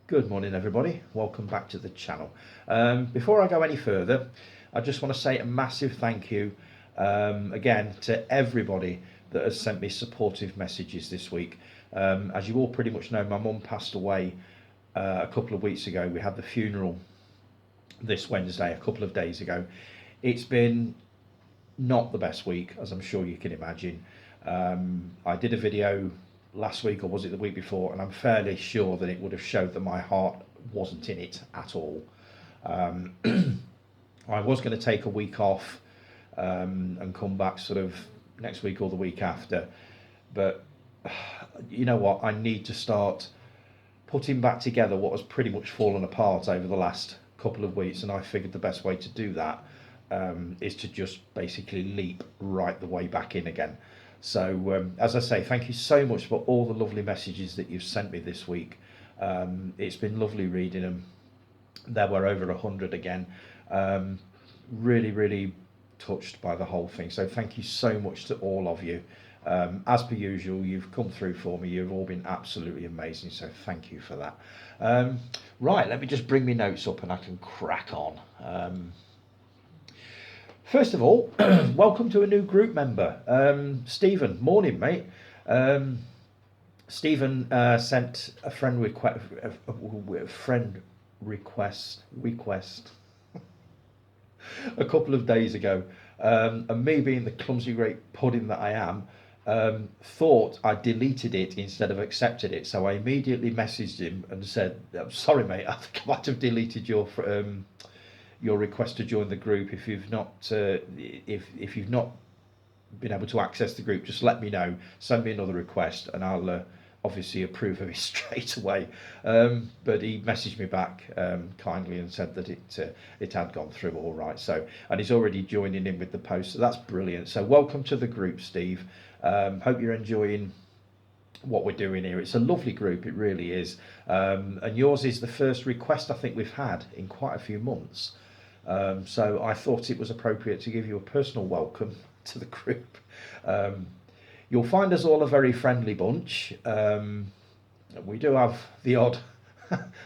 Good morning, everybody. Welcome back to the channel. Before I go any further, I just want to say a massive thank you again to everybody that has sent me supportive messages this week. As you all pretty much know, my mum passed away a couple of weeks ago. We had the funeral this Wednesday, a couple of days ago. It's been not the best week, as I'm sure you can imagine. I did a video last week, or was it the week before, and I'm fairly sure that it would have showed that my heart wasn't in it at all. I was going to take a week off and come back sort of next week or the week after, but you know what, I need to start putting back together what has pretty much fallen apart over the last couple of weeks, and I figured the best way to do that is to just basically leap right the way back in again. So as I say, thank you so much for all the lovely messages that you've sent me this week. It's been lovely reading them. There were over 100 again. Really touched by the whole thing. So thank you so much to all of you. As per usual, you've come through for me. You've all been absolutely amazing. So thank you for that. Right, let me just bring my notes up and I can crack on. First of all, welcome to a new group member, Stephen. Morning, mate. Stephen sent a friend request a couple of days ago, and me being the clumsy great pudding that I am, thought I deleted it instead of accepted it. So I immediately messaged him and said, "I'm sorry, mate. I think I might have deleted your request to join the group. If you've not if you've not been able to access the group, just let me know, send me another request, and I'll obviously approve of it straight away." But he messaged me back kindly and said that it had gone through all right. So, and he's already joining in with the post, so that's brilliant. So welcome to the group, Steve. Hope you're enjoying what we're doing here. It's a lovely group, it really is. And yours is the first request I think we've had in quite a few months. So I thought it was appropriate to give you a personal welcome to the group. You'll find us all a very friendly bunch. We do have the odd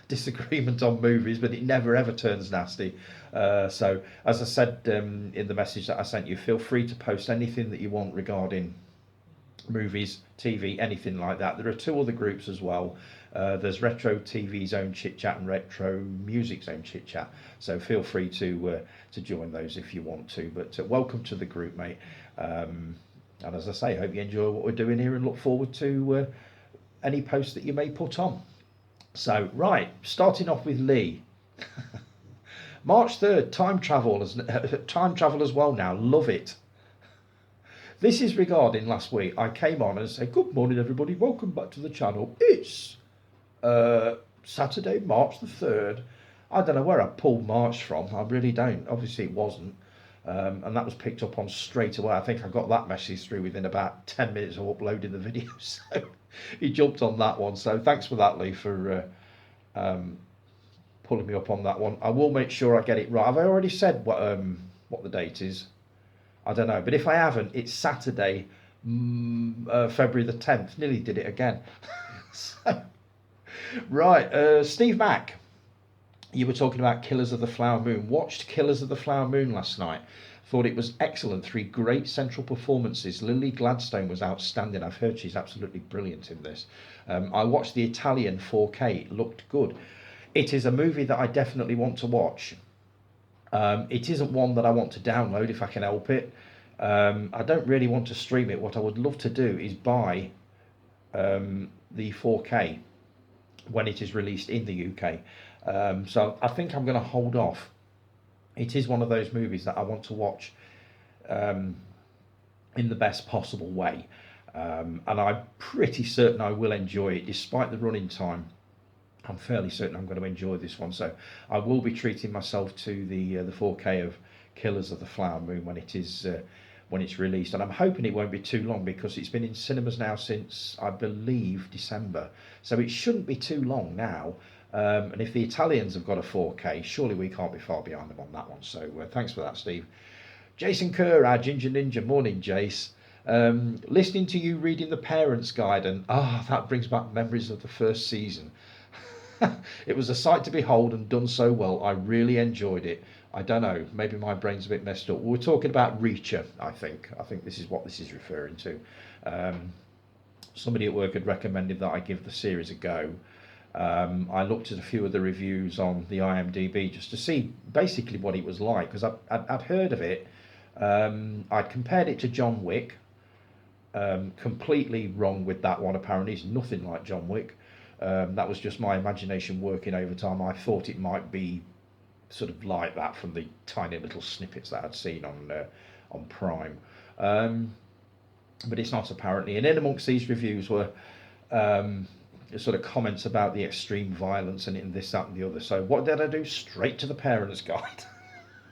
disagreement on movies, but it never ever turns nasty. So as I said in the message that I sent you, feel free to post anything that you want regarding movies, TV, anything like that. There are two other groups as well. There's Retro TV Zone Chit Chat and Retro Music Zone Chit Chat. So feel free to join those if you want to. But welcome to the group, mate. And as I say, I hope you enjoy what we're doing here and look forward to any posts that you may put on. So right, starting off with Lee. March 3rd, time travel as well now. Love it. This is regarding last week. I came on and said, "Good morning, everybody. Welcome back to the channel. It's Saturday, March the 3rd. I don't know where I pulled March from. I really don't. Obviously, it wasn't. And that was picked up on straight away. I think I got that message through within about 10 minutes of uploading the video. So he jumped on that one. So thanks for that, Lee, for pulling me up on that one. I will make sure I get it right. Have I already said what the date is? I don't know, but if I haven't, it's Saturday, February the 10th. Nearly did it again. So, right, Steve Mack, you were talking about Killers of the Flower Moon. Watched Killers of the Flower Moon last night. Thought it was excellent. 3 great central performances. Lily Gladstone was outstanding. I've heard she's absolutely brilliant in this. I watched the Italian 4K. It looked good. It is a movie that I definitely want to watch. It isn't one that I want to download if I can help it. I don't really want to stream it. What I would love to do is buy the 4K when it is released in the UK. So I think I'm going to hold off. It is one of those movies that I want to watch in the best possible way. And I'm pretty certain I will enjoy it despite the running time. I'm fairly certain I'm going to enjoy this one, so I will be treating myself to the 4K of Killers of the Flower Moon when it is when it's released, and I'm hoping it won't be too long because it's been in cinemas now since I believe December, so it shouldn't be too long now. And if the Italians have got a 4K, surely we can't be far behind them on that one. So thanks for that, Steve. Jason Kerr, our Ginger Ninja. Morning, Jace. Listening to you reading the Parents Guide, and that brings back memories of the first season. It was a sight to behold and done so well. I really enjoyed it. I don't know, maybe my brain's a bit messed up. We're talking about Reacher, I think. I think this is what this is referring to. Um, Somebody at work had recommended that I give the series a go. I looked at a few of the reviews on the IMDb just to see basically what it was like, because I'd heard of it. I'd compared it to John Wick. Completely wrong with that one, apparently. It's nothing like John Wick. That was just my imagination working overtime. I thought it might be sort of like that from the tiny little snippets that I'd seen on Prime. But it's not, apparently. And in amongst these reviews were sort of comments about the extreme violence and in this, that, and the other. So what did I do? Straight to the parents' guide.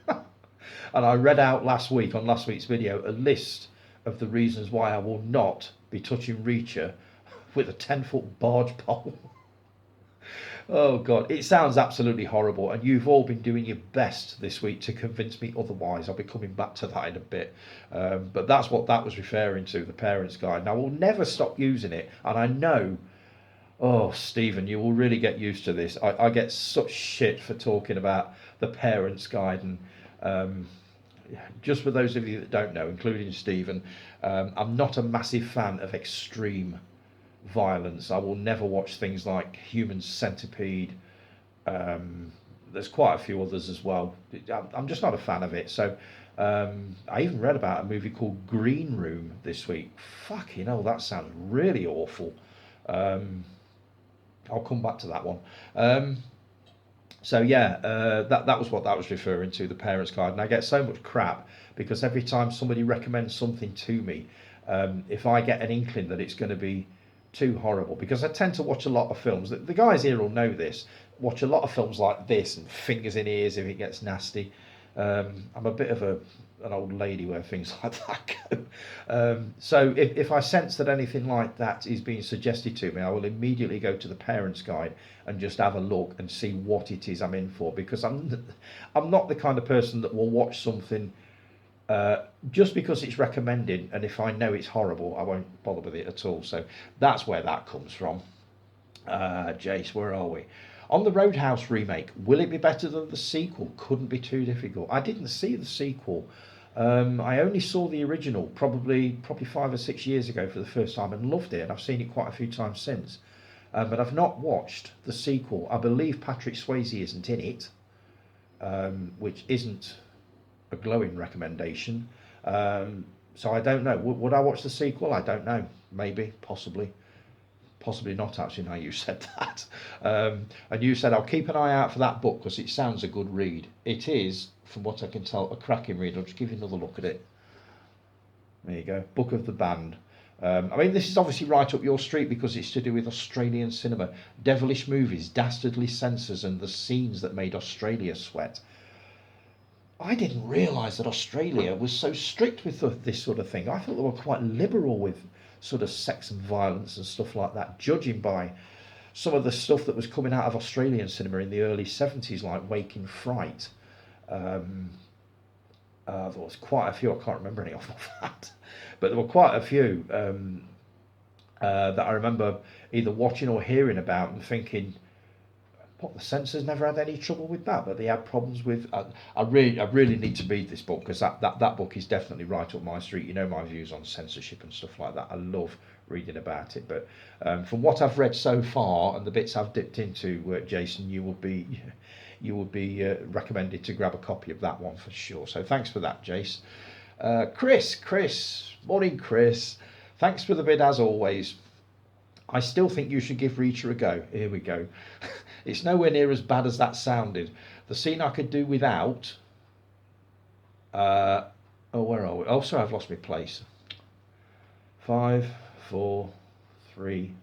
And I read out last week, on last week's video, a list of the reasons why I will not be touching Reacher with a 10-foot barge pole. Oh God, it sounds absolutely horrible, and you've all been doing your best this week to convince me otherwise. I'll be coming back to that in a bit, but that's what that was referring to, the parents' guide. Now, we'll never stop using it, and I know, oh Stephen, you will really get used to this. I get such shit for talking about the parents' guide, and just for those of you that don't know, including Stephen, I'm not a massive fan of extreme violence. I will never watch things like Human Centipede. There's quite a few others as well. I'm just not a fan of it. So I even read about a movie called Green Room this week. Fucking hell, that sounds really awful. I'll come back to that one. So yeah, that was what that was referring to, the parents' guide. And I get so much crap because every time somebody recommends something to me, if I get an inkling that it's going to be too horrible, because I tend to watch a lot of films. The guys here will know this. Watch a lot of films like this and fingers in ears if it gets nasty. I'm a bit of an old lady where things like that go. So if I sense that anything like that is being suggested to me, I will immediately go to the parents' guide and just have a look and see what it is I'm in for. Because I'm not the kind of person that will watch something just because it's recommended, and if I know it's horrible, I won't bother with it at all. So that's where that comes from. Jace, where are we? On the Roadhouse remake, will it be better than the sequel? Couldn't be too difficult. I didn't see the sequel. I only saw the original probably 5 or 6 years ago for the first time and loved it, and I've seen it quite a few times since. But I've not watched the sequel. I believe Patrick Swayze isn't in it, which isn't a glowing recommendation. So I don't know. Would I watch the sequel? I don't know. Maybe, possibly not. Actually, now you said that, and you said I'll keep an eye out for that book because it sounds a good read. It is, from what I can tell, a cracking read. I'll just give you another look at it. There you go. Book of the Band. I mean, this is obviously right up your street because it's to do with Australian cinema, devilish movies, dastardly censors, and the scenes that made Australia sweat. I didn't realise that Australia was so strict with this sort of thing. I thought they were quite liberal with sort of sex and violence and stuff like that, judging by some of the stuff that was coming out of Australian cinema in the early 70s, like Waking Fright. There was quite a few, I can't remember any of that, but there were quite a few that I remember either watching or hearing about and thinking, what, the censors never had any trouble with that, but they had problems with. I really need to read this book because that book is definitely right up my street. You know my views on censorship and stuff like that. I love reading about it. But from what I've read so far and the bits I've dipped into, Jason, you would be recommended to grab a copy of that one for sure. So thanks for that, Jace. Chris, morning, Chris. Thanks for the bid as always. I still think you should give Reacher a go. Here we go. It's nowhere near as bad as that sounded. The scene I could do without. Oh, where are we? Oh, sorry, I've lost my place. 5, 4, 3,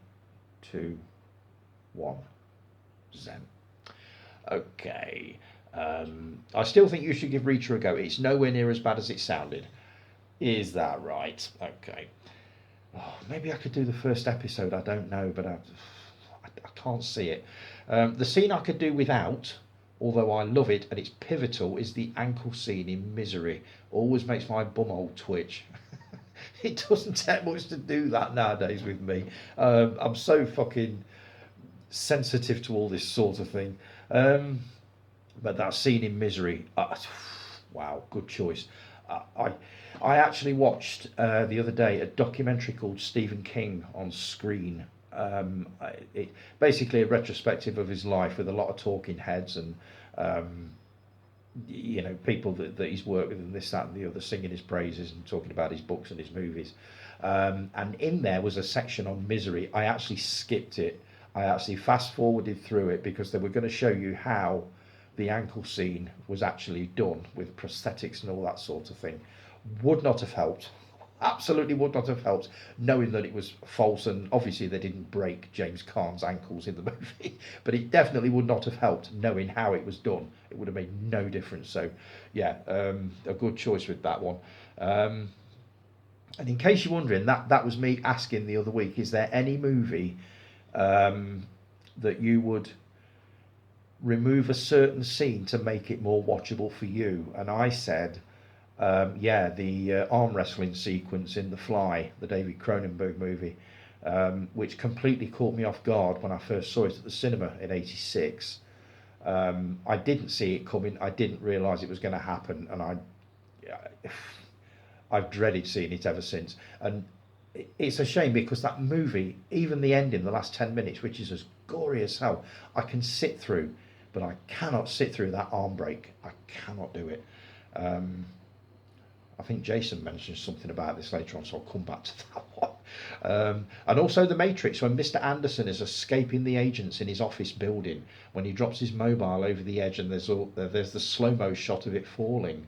2, 1. Zen. Okay. I still think you should give Reacher a go. It's nowhere near as bad as it sounded. Is that right? Okay. Oh, maybe I could do the first episode. I don't know, but I can't see it. The scene I could do without, although I love it and it's pivotal, is the ankle scene in Misery. Always makes my bumhole twitch. It doesn't take much to do that nowadays with me. I'm so fucking sensitive to all this sort of thing. Um, but that scene in Misery, wow, good choice. I I actually watched the other day a documentary called Stephen King on Screen. Basically a retrospective of his life with a lot of talking heads and um, people that he's worked with and this, that, and the other, singing his praises and talking about his books and his movies. And in there was a section on Misery. I actually skipped it. I actually fast forwarded through it because they were going to show you how the ankle scene was actually done with prosthetics and all that sort of thing. Would not have helped. Absolutely would not have helped knowing that it was false, and obviously they didn't break James Caan's ankles in the movie, but it definitely would not have helped knowing how it was done. It would have made no difference. So yeah, a good choice with that one. um, and in case you're wondering, that was me asking the other week, is there any movie um, that you would remove a certain scene to make it more watchable for you? And I said, yeah, the arm wrestling sequence in The Fly, the David Cronenberg movie, which completely caught me off guard when I first saw it at the cinema in '86. I didn't see it coming. I didn't realise it was going to happen, and I've dreaded seeing it ever since. And it's a shame because that movie, even the ending, the last 10 minutes, which is as gory as hell, I can sit through, but I cannot sit through that arm break. I cannot do it. Um, I think Jason mentioned something about this later on, so I'll come back to that one. And also The Matrix, when Mr. Anderson is escaping the agents in his office building, when he drops his mobile over the edge and there's the slow-mo shot of it falling.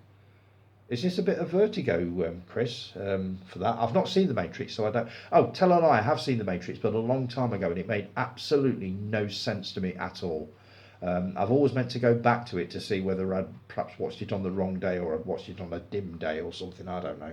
Is this a bit of vertigo, Chris, for that? I've not seen The Matrix, so I don't... Oh, tell a lie, I have seen The Matrix, but a long time ago, and it made absolutely no sense to me at all. I've always meant to go back to it to see whether I'd perhaps watched it on the wrong day or I'd watched it on a dim day or something, I don't know.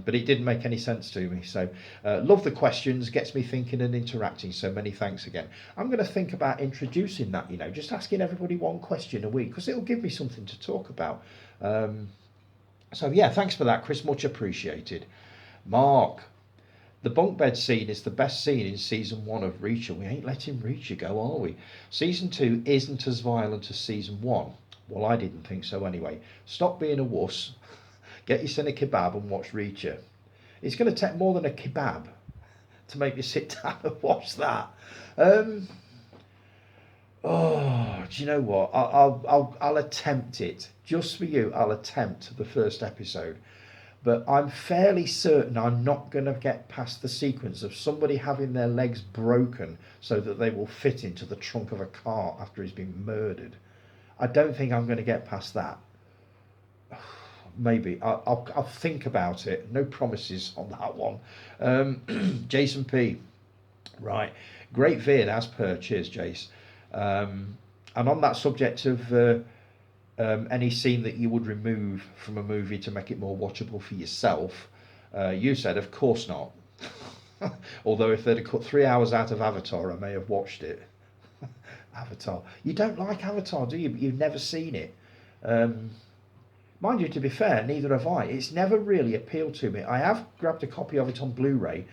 But it didn't make any sense to me. So love the questions, gets me thinking and interacting, so many thanks again. I'm going to think about introducing that, just asking everybody one question a week, because it'll give me something to talk about. So yeah, thanks for that, Chris, much appreciated. Mark, the bunk bed scene is the best scene in season 1 of Reacher. We ain't letting Reacher go, are we? Season 2 isn't as violent as season 1. Well, I didn't think so anyway. Stop being a wuss, get yourself a kebab and watch Reacher. It's going to take more than a kebab to make me sit down and watch that. Oh, do you know what? I'll attempt it. Just for you, I'll attempt the first episode. But I'm fairly certain I'm not going to get past the sequence of somebody having their legs broken so that they will fit into the trunk of a car after he's been murdered. I don't think I'm going to get past that. Maybe. I'll think about it. No promises on that one. Jason P. Right. Great vid as per. Cheers, Jace. And on that subject of any scene that you would remove from a movie to make it more watchable for yourself, you said, of course not. Although if they'd have cut 3 hours out of Avatar, I may have watched it. Avatar. You don't like Avatar, do you? You've never seen it. Mind you, to be fair, neither have I. It's never really appealed to me. I have grabbed a copy of it on Blu-ray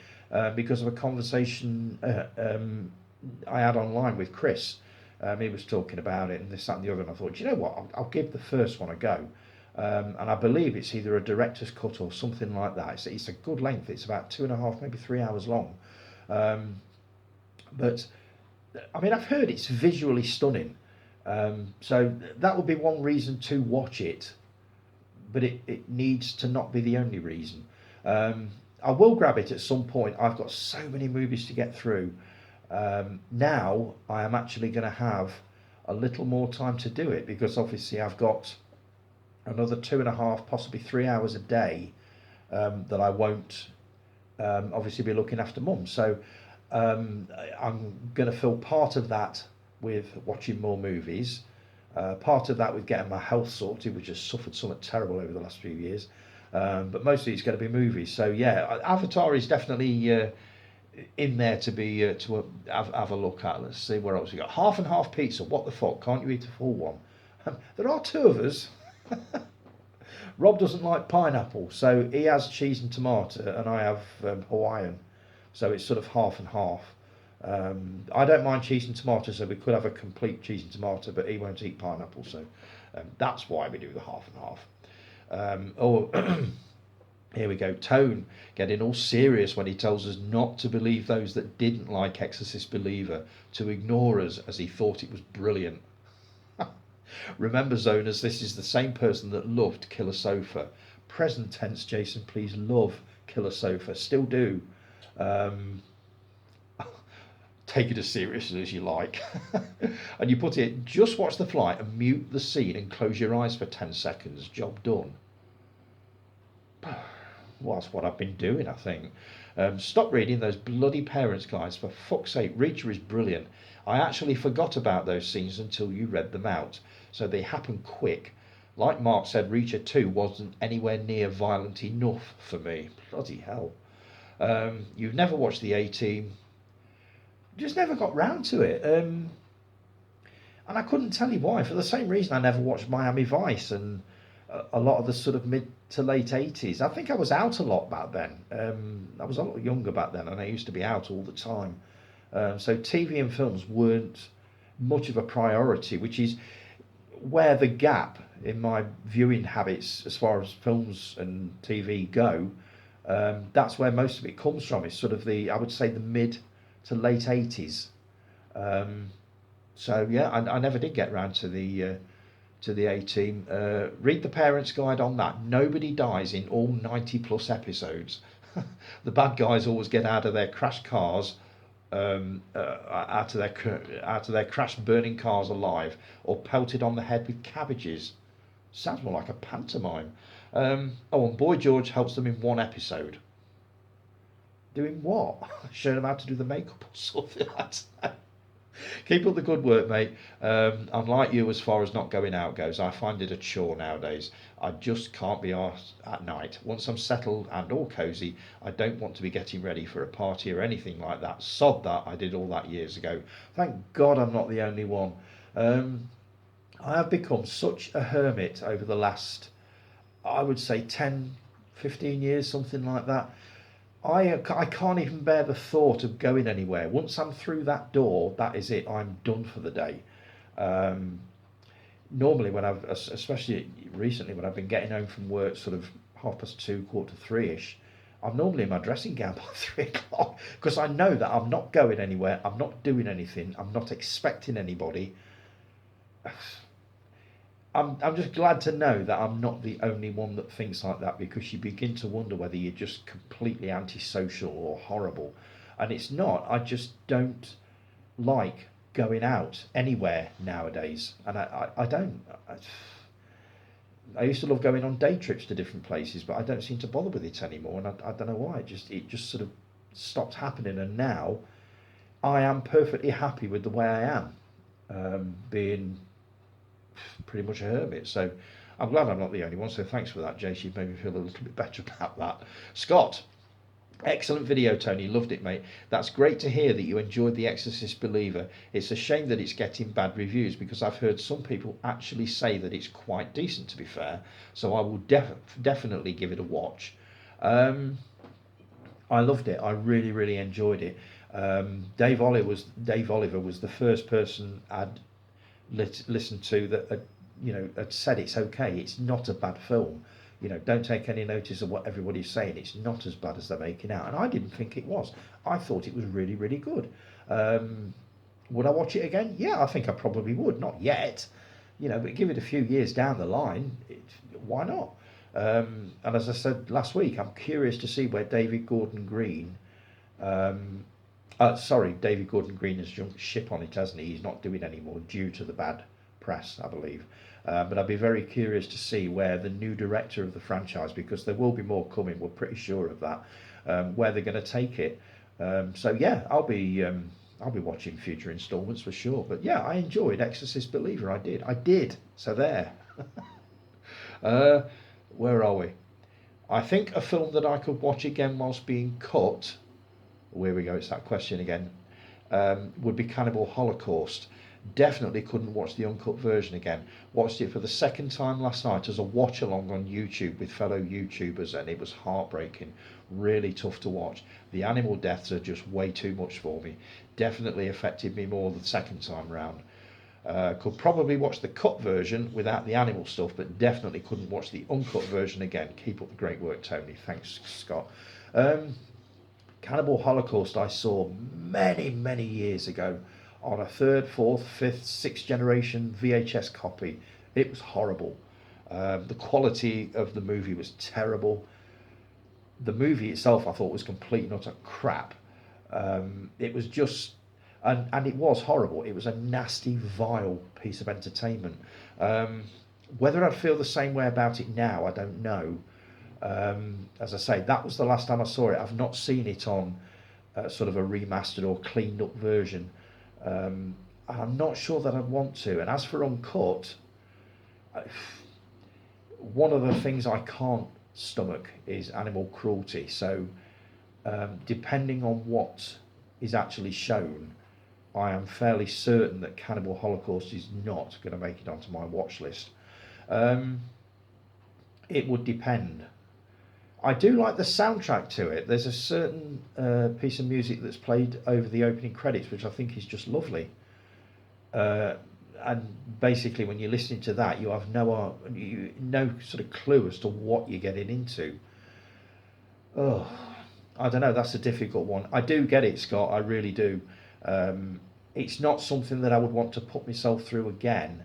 because of a conversation I had online with Chris. He was talking about it and this, that and the other, and I thought, you know what, I'll give the first one a go. And I believe it's either a director's cut or something like that. It's a good length. It's about 2.5, maybe 3 hours long. But, I mean, I've heard it's visually stunning. So that would be one reason to watch it. But it needs to not be the only reason. I will grab it at some point. I've got so many movies to get through. Now I am actually going to have a little more time to do it because obviously I've got another 2.5, possibly 3 hours a day that I won't obviously be looking after mum. So I'm going to fill part of that with watching more movies, part of that with getting my health sorted, which has suffered something terrible over the last few years, but mostly it's going to be movies. So yeah, Avatar is definitely in there to be have a look at. Let's see where else we got. Half and half pizza. What the fuck? Can't you eat a full one? There are two of us. Rob doesn't like pineapple, so he has cheese and tomato, and I have Hawaiian. So it's sort of half and half. I don't mind cheese and tomato, so we could have a complete cheese and tomato, but he won't eat pineapple, so that's why we do the half and half. Here we go. Tone getting all serious when he tells us not to believe those that didn't like Exorcist Believer, to ignore us as he thought it was brilliant. Remember, Zoners, this is the same person that loved Killer Sofa. Present tense, Jason, please, love Killer Sofa. Still do. Um, Take it as seriously as you like. And you put it, just watch the flight and mute the scene and close your eyes for 10 seconds. Job done. Well, that's what I've been doing, I think. Stop reading those bloody parents' guides. For fuck's sake, Reacher is brilliant. I actually forgot about those scenes until you read them out. So they happen quick. Like Mark said, Reacher 2 wasn't anywhere near violent enough for me. Bloody hell. You've never watched The A-Team. Just never got round to it. And I couldn't tell you why. For the same reason I never watched Miami Vice and a lot of the sort of mid to late 80s. I think I was out a lot back then. I was a lot younger back then, and I used to be out all the time. So TV and films weren't much of a priority, which is where the gap in my viewing habits as far as films and TV go. That's where most of it comes from. It's sort of I would say the mid to late 80s. So yeah, I never did get round to the A-Team. Read the parents' guide on that. Nobody dies in all 90 plus episodes. The bad guys always get out of their crashed cars, out of their crashed burning cars alive, or pelted on the head with cabbages. Sounds more like a pantomime. And Boy George helps them in one episode. Doing what? Showing them how to do the makeup or something like that. Keep up the good work, mate. I'm like you as far as not going out goes. I find it a chore nowadays. I just can't be arsed at night. Once I'm settled and all cosy, I don't want to be getting ready for a party or anything like that. Sod that, I did all that years ago. Thank God I'm not the only one. I have become such a hermit over the last, I would say 10, 15 years, something like that. I can't even bear the thought of going anywhere. Once I'm through that door, that is it. I'm done for the day. Normally, especially recently, when I've been getting home from work, sort of 2:30, 2:45ish, I'm normally in my dressing gown by 3 o'clock because I know that I'm not going anywhere. I'm not doing anything. I'm not expecting anybody. I'm just glad to know that I'm not the only one that thinks like that, because you begin to wonder whether you're just completely antisocial or horrible. And it's not. I just don't like going out anywhere nowadays. And I don't. I used to love going on day trips to different places, but I don't seem to bother with it anymore. And I don't know why. It just sort of stopped happening. And now I am perfectly happy with the way I am, being pretty much a hermit. So I'm glad I'm not the only one. So thanks for that, Jace. You've made me feel a little bit better about that. Scott, excellent video, Tony. Loved it, mate. That's great to hear that you enjoyed The Exorcist Believer. It's a shame that it's getting bad reviews, because I've heard some people actually say that it's quite decent, to be fair. So I will definitely give it a watch. I loved it. I really, really enjoyed it. Dave Oliver was the first person I'd listened to that had said it's okay. It's not a bad film. Don't take any notice of what everybody's saying. It's not as bad as they're making out. And I didn't think it was. I thought it was really, really good. Would I watch it again? Yeah, I think I probably would. Not yet, but give it a few years down the line, why not? And as I said last week, I'm curious to see where David Gordon Green. David Gordon Green has jumped ship on it, hasn't he? He's not doing any more due to the bad press, I believe. But I'd be very curious to see where the new director of the franchise, because there will be more coming, we're pretty sure of that, where they're going to take it. So yeah, I'll be watching future instalments for sure. But yeah, I enjoyed Exorcist Believer. I did. So there. Where are we? I think a film that I could watch again whilst being cut. Here we go. It's that question again. Would be Cannibal Holocaust. Definitely couldn't watch the uncut version again. Watched it for the second time last night as a watch along on YouTube with fellow YouTubers, and it was heartbreaking. Really tough to watch. The animal deaths are just way too much for me. Definitely affected me more the second time round. Could probably watch the cut version without the animal stuff, but definitely couldn't watch the uncut version again. Keep up the great work, Tony. Thanks, Scott. Um, Cannibal Holocaust I saw many, many years ago on a third, fourth, fifth, sixth generation VHS copy. It was horrible. The quality of the movie was terrible. The movie itself I thought was complete and utter crap. It was just, and it was horrible. It was a nasty, vile piece of entertainment. Um, Whether I'd feel the same way about it now, I don't know. As I say, that was the last time I saw it. I've not seen it on sort of a remastered or cleaned up version. And I'm not sure that I'd want to. And as for uncut, one of the things I can't stomach is animal cruelty. So, depending on what is actually shown, I am fairly certain that Cannibal Holocaust is not going to make it onto my watch list. Um, it would depend. I do like the soundtrack to it. There's a certain piece of music that's played over the opening credits, which I think is just lovely. Uh, and basically, when you're listening to that, you have no sort of clue as to what you're getting into. Oh, I don't know. That's a difficult one. I do get it, Scott. I really do. It's not something that I would want to put myself through again,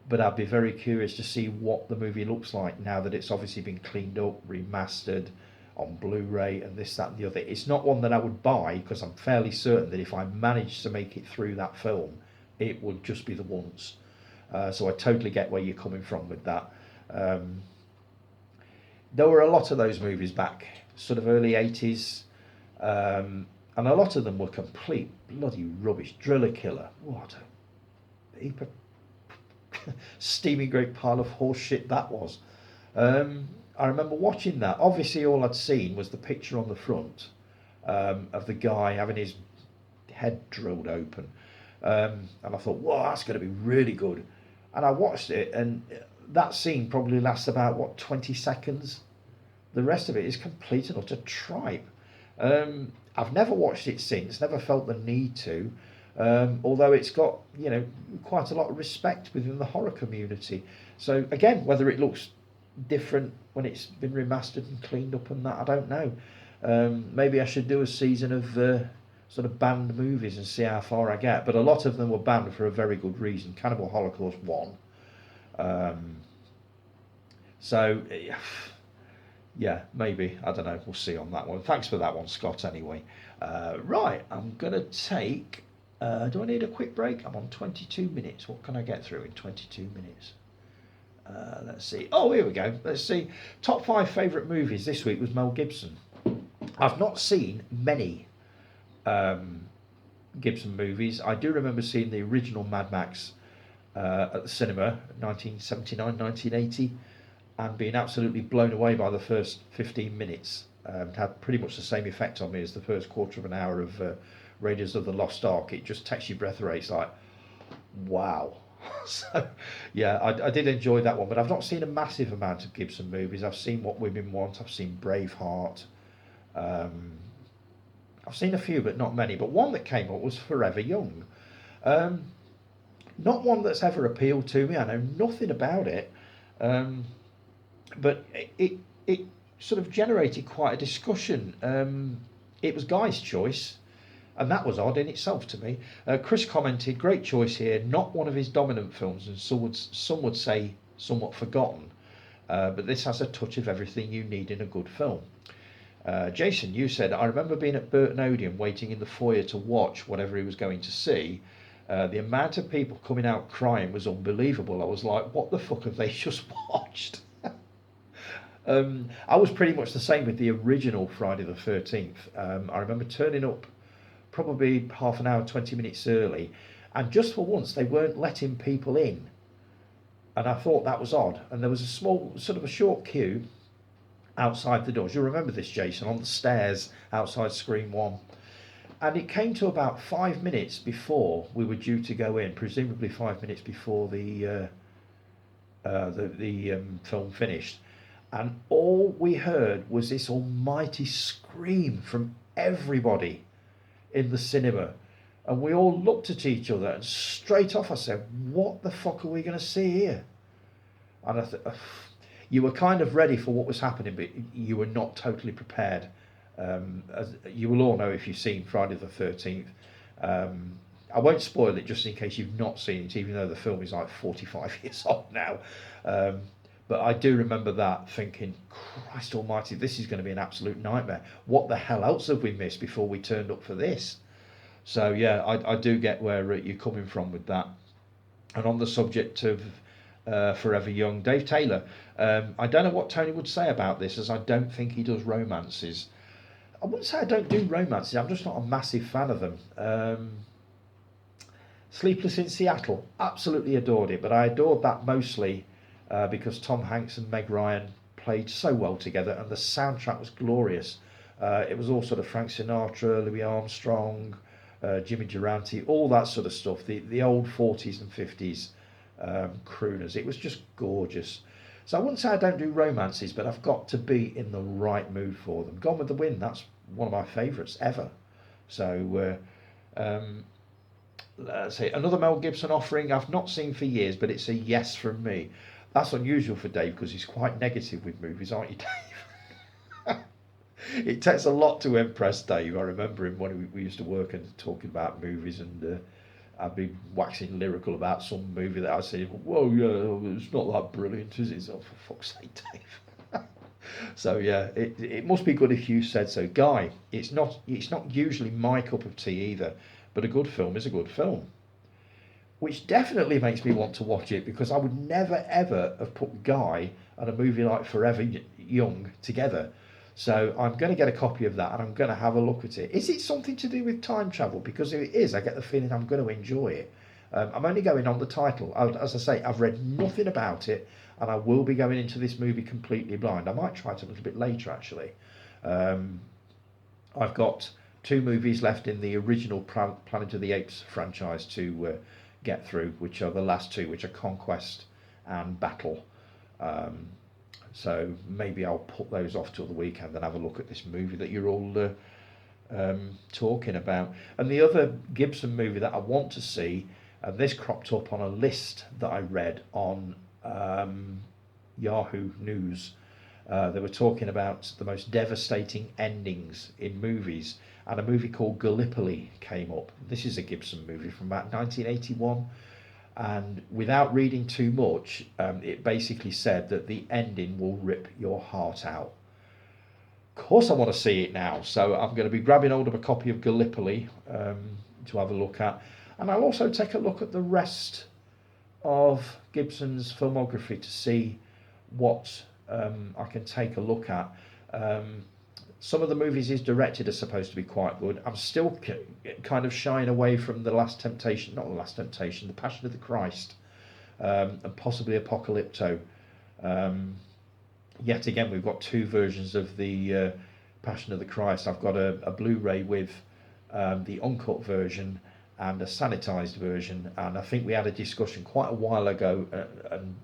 but I'd be very curious to see what the movie looks like now that it's obviously been cleaned up, remastered on Blu-ray and this, that and the other. It's not one that I would buy because I'm fairly certain that if I managed to make it through that film, it would just be the once. So I totally get where you're coming from with that. Um, there were a lot of those movies back, sort of early 80s, and a lot of them were complete bloody rubbish. Driller Killer, what a heap of steaming great pile of horse shit that was. I remember watching that. Obviously, all I'd seen was the picture on the front of the guy having his head drilled open, and I thought, "Wow, that's going to be really good." And I watched it, and that scene probably lasts about 20 seconds. The rest of it is complete and utter tripe. I've never watched it since. Never felt the need to. Although it's got quite a lot of respect within the horror community. So again, whether it looks different when it's been remastered and cleaned up and that, I don't know. Maybe I should do a season of sort of banned movies and see how far I get. But a lot of them were banned for a very good reason. Cannibal Holocaust won. So yeah, maybe, I don't know. We'll see on that one. Thanks for that one, Scott. Anyway, right, I'm gonna take. Do I need a quick break? I'm on 22 minutes. What can I get through in 22 minutes? Let's see. Oh, here we go. Let's see. Top 5 favourite movies this week was Mel Gibson. I've not seen many Gibson movies. I do remember seeing the original Mad Max at the cinema, 1979, 1980, and being absolutely blown away by the first 15 minutes. It had pretty much the same effect on me as the first quarter of an hour of Raiders of the Lost Ark. It just takes your breath away. It's like, wow. So, yeah, I did enjoy that one, but I've not seen a massive amount of Gibson movies. I've seen What Women Want, I've seen Braveheart. I've seen a few, but not many. But one that came up was Forever Young. Not one that's ever appealed to me. I know nothing about it. But it sort of generated quite a discussion. It was Guy's choice, and that was odd in itself to me. Chris commented, "Great choice here. Not one of his dominant films, and some would say somewhat forgotten. But this has a touch of everything you need in a good film." Jason, you said, "I remember being at Burton Odeon waiting in the foyer to watch whatever he was going to see. The amount of people coming out crying was unbelievable. I was like, what the fuck have they just watched?" I was pretty much the same with the original Friday the 13th. I remember turning up probably half an hour, 20 minutes early, and just for once they weren't letting people in. And I thought that was odd. And there was a small, sort of a short queue outside the doors. You'll remember this, Jason, on the stairs outside Screen 1. And it came to about 5 minutes before we were due to go in, presumably 5 minutes before the film finished. And all we heard was this almighty scream from everybody in the cinema. And we all looked at each other, and straight off I said, what the fuck are we going to see here? And you were kind of ready for what was happening, but you were not totally prepared. As you will all know if you've seen Friday the 13th. I won't spoil it just in case you've not seen it, even though the film is like 45 years old now. But I do remember that thinking, Christ almighty, this is going to be an absolute nightmare. What the hell else have we missed before we turned up for this? So yeah, I do get where you're coming from with that. And on the subject of Forever Young, Dave Taylor, I don't know what Tony would say about this, as I don't think he does romances. I wouldn't say I don't do romances, I'm just not a massive fan of them. Sleepless in Seattle, absolutely adored it, but I adored that mostly because Tom Hanks and Meg Ryan played so well together, and the soundtrack was glorious. It was all sort of Frank Sinatra, Louis Armstrong, Jimmy Durante, all that sort of stuff, the old 40s and 50s crooners. It was just gorgeous. So I wouldn't say I don't do romances, but I've got to be in the right mood for them. Gone with the Wind, that's one of my favourites ever. So let's see, another Mel Gibson offering I've not seen for years, but it's a yes from me. That's unusual for Dave because he's quite negative with movies, aren't you, Dave? It takes a lot to impress Dave. I remember him when we used to work and talking about movies, and I'd be waxing lyrical about some movie that I said, "Well, yeah, it's not that brilliant, is it?" Oh, for fuck's sake, Dave. So yeah, it must be good if you said so, Guy. It's not usually my cup of tea either, but a good film is a good film, which definitely makes me want to watch it, because I would never ever have put Guy and a movie like Forever Young together. So I'm going to get a copy of that and I'm going to have a look at it. Is it something to do with time travel? Because if it is, I get the feeling I'm going to enjoy it. I'm only going on the title. As I say, I've read nothing about it, and I will be going into this movie completely blind. I might try it a little bit later, actually. I've got 2 movies left in the original Planet of the Apes franchise to get through, which are the last 2, which are Conquest and Battle. So maybe I'll put those off till the weekend and have a look at this movie that you're all talking about. And the other Gibson movie that I want to see, and this cropped up on a list that I read on Yahoo News. They were talking about the most devastating endings in movies, and a movie called Gallipoli came up. This is a Gibson movie from about 1981. And without reading too much, it basically said that the ending will rip your heart out. Of course I want to see it now, so I'm going to be grabbing hold of a copy of Gallipoli to have a look at. And I'll also take a look at the rest of Gibson's filmography to see what I can take a look at. Some of the movies he's directed are supposed to be quite good. I'm still kind of shying away from The Passion of the Christ, and possibly Apocalypto. Yet again, we've got 2 versions of the Passion of the Christ. I've got a Blu-ray with the uncut version and a sanitized version, and I think we had a discussion quite a while ago, and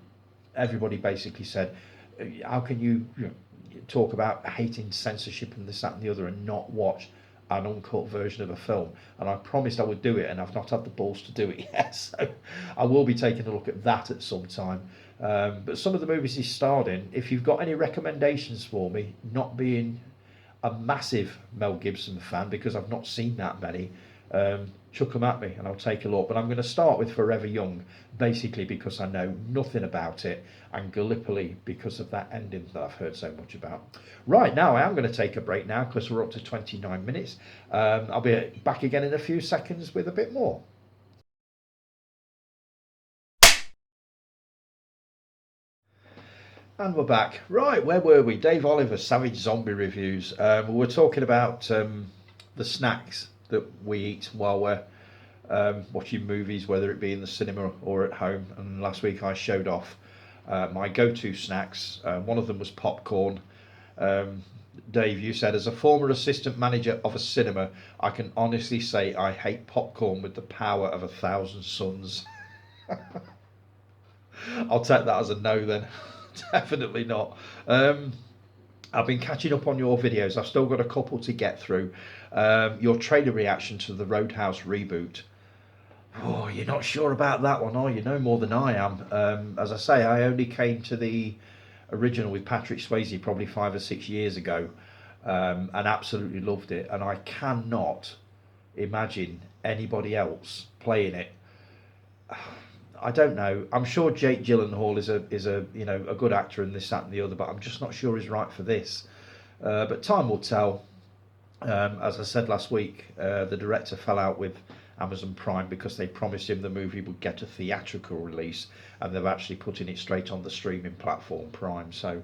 everybody basically said, how can you talk about hating censorship and this, that and the other and not watch an uncut version of a film? And I promised I would do it, and I've not had the balls to do it yet, so I will be taking a look at that at some time. But some of the movies he starred in, if you've got any recommendations for me, not being a massive Mel Gibson fan because I've not seen that many, chuck them at me and I'll take a look. But I'm going to start with Forever Young, basically because I know nothing about it, and Gallipoli because of that ending that I've heard so much about. Right, now I am going to take a break now because we're up to 29 minutes. I'll be back again in a few seconds with a bit more. And we're back. Right, where were we? Dave Oliver, Savage Zombie Reviews. We were talking about the snacks that we eat while we're watching movies, whether it be in the cinema or at home. And last week I showed off my go-to snacks. One of them was popcorn. Dave, you said, as a former assistant manager of a cinema, I can honestly say I hate popcorn with the power of 1,000 suns. I'll take that as a no then. Definitely not. I've been catching up on your videos. I've still got a couple to get through. Your trailer reaction to the Roadhouse reboot. Oh, you're not sure about that one, are you? No more than I am. As I say, I only came to the original with Patrick Swayze probably 5 or 6 years ago, and absolutely loved it. And I cannot imagine anybody else playing it. I don't know. I'm sure Jake Gyllenhaal is a a good actor in this, that, and the other, but I'm just not sure he's right for this. But time will tell. As I said last week, the director fell out with Amazon Prime because they promised him the movie would get a theatrical release, and they've actually putting it straight on the streaming platform Prime. So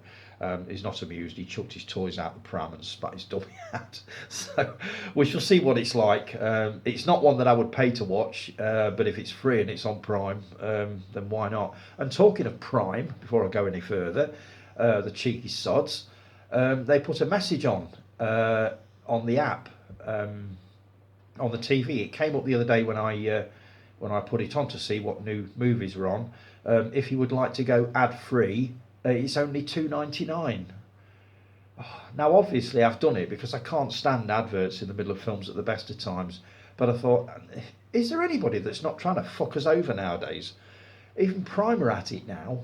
he's not amused. He chucked his toys out the pram and spat his dummy out. So we shall see what it's like. It's not one that I would pay to watch, but if it's free and it's on Prime, then why not? And talking of Prime, before I go any further, the cheeky sods, they put a message on the app, on the TV. It came up the other day when I put it on to see what new movies were on. If you would like to go ad free, it's only $2.99. Now, obviously, I've done it because I can't stand adverts in the middle of films at the best of times. But I thought, is there anybody that's not trying to fuck us over nowadays? Even Prime are at it now.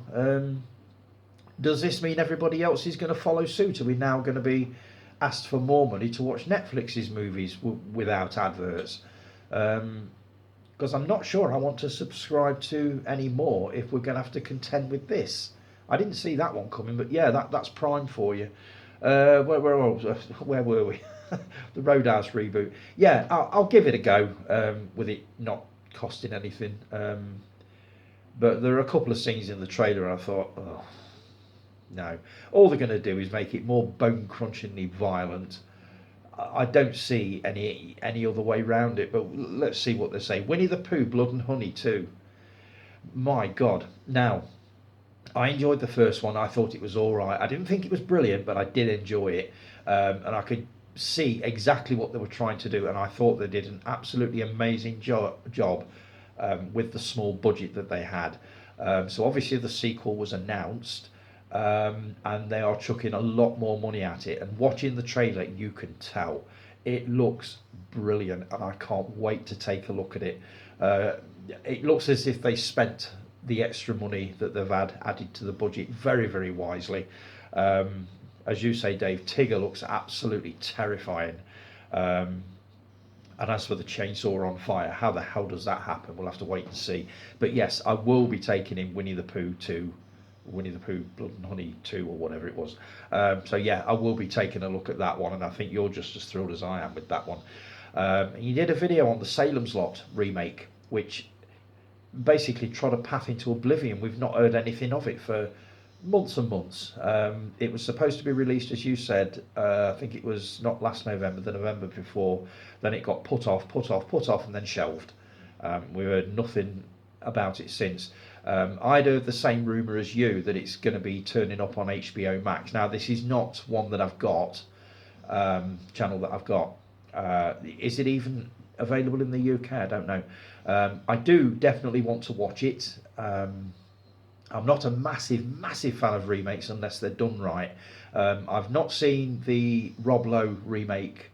Does this mean everybody else is going to follow suit? Are we now going to be asked for more money to watch Netflix's movies without adverts? Because I'm not sure I want to subscribe to any more if we're going to have to contend with this. I didn't see that one coming, but yeah, that's Prime for you. Where were we? The Roadhouse reboot. Yeah, I'll give it a go, with it not costing anything. But there are a couple of scenes in the trailer and I thought, oh, no. All they're going to do is make it more bone-crunchingly violent. I don't see any other way round it, but let's see what they say. Winnie the Pooh, Blood and Honey 2. My God. Now, I enjoyed the first one. I thought it was all right. I didn't think it was brilliant, but I did enjoy it. And I could see exactly what they were trying to do, and I thought they did an absolutely amazing job with the small budget that they had. So obviously the sequel was announced, and they are chucking a lot more money at it. And watching the trailer, you can tell it looks brilliant, and I can't wait to take a look at it. It looks as if they spent the extra money that they've added to the budget very, very wisely. As you say, Dave, Tigger looks absolutely terrifying. And as for the chainsaw on fire, how the hell does that happen? We'll have to wait and see. But yes, I will be taking in Winnie the Pooh 2, Winnie the Pooh Blood and Honey 2, or whatever it was. So yeah, I will be taking a look at that one, and I think you're just as thrilled as I am with that one. You did a video on the Salem's Lot remake, which basically trod a path into oblivion. We've not heard anything of it for months and months. It was supposed to be released, as you said, I think it was not last November, the November before. Then it got put off, and then shelved. We've heard nothing about it since. I'd heard the same rumour as you, that it's going to be turning up on HBO Max. Now, this is not one that I've got, channel that I've got. Is it even available in the UK? I don't know. I do definitely want to watch it. I'm not a massive fan of remakes unless they're done right. I've not seen the Rob Lowe remake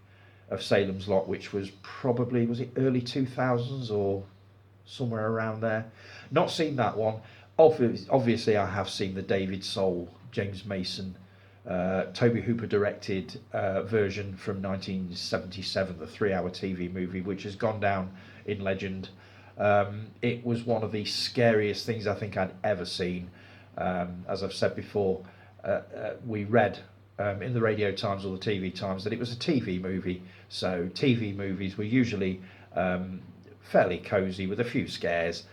of Salem's Lot, which was probably, was it early 2000s or somewhere around there? Not seen that one. Obviously, I have seen the David Soul, James Mason, Toby Hooper directed version from 1977, the 3-hour TV movie, which has gone down in legend. It was one of the scariest things I think I'd ever seen. As I've said before, we read in the Radio Times or the TV Times that it was a TV movie. So TV movies were usually fairly cosy with a few scares,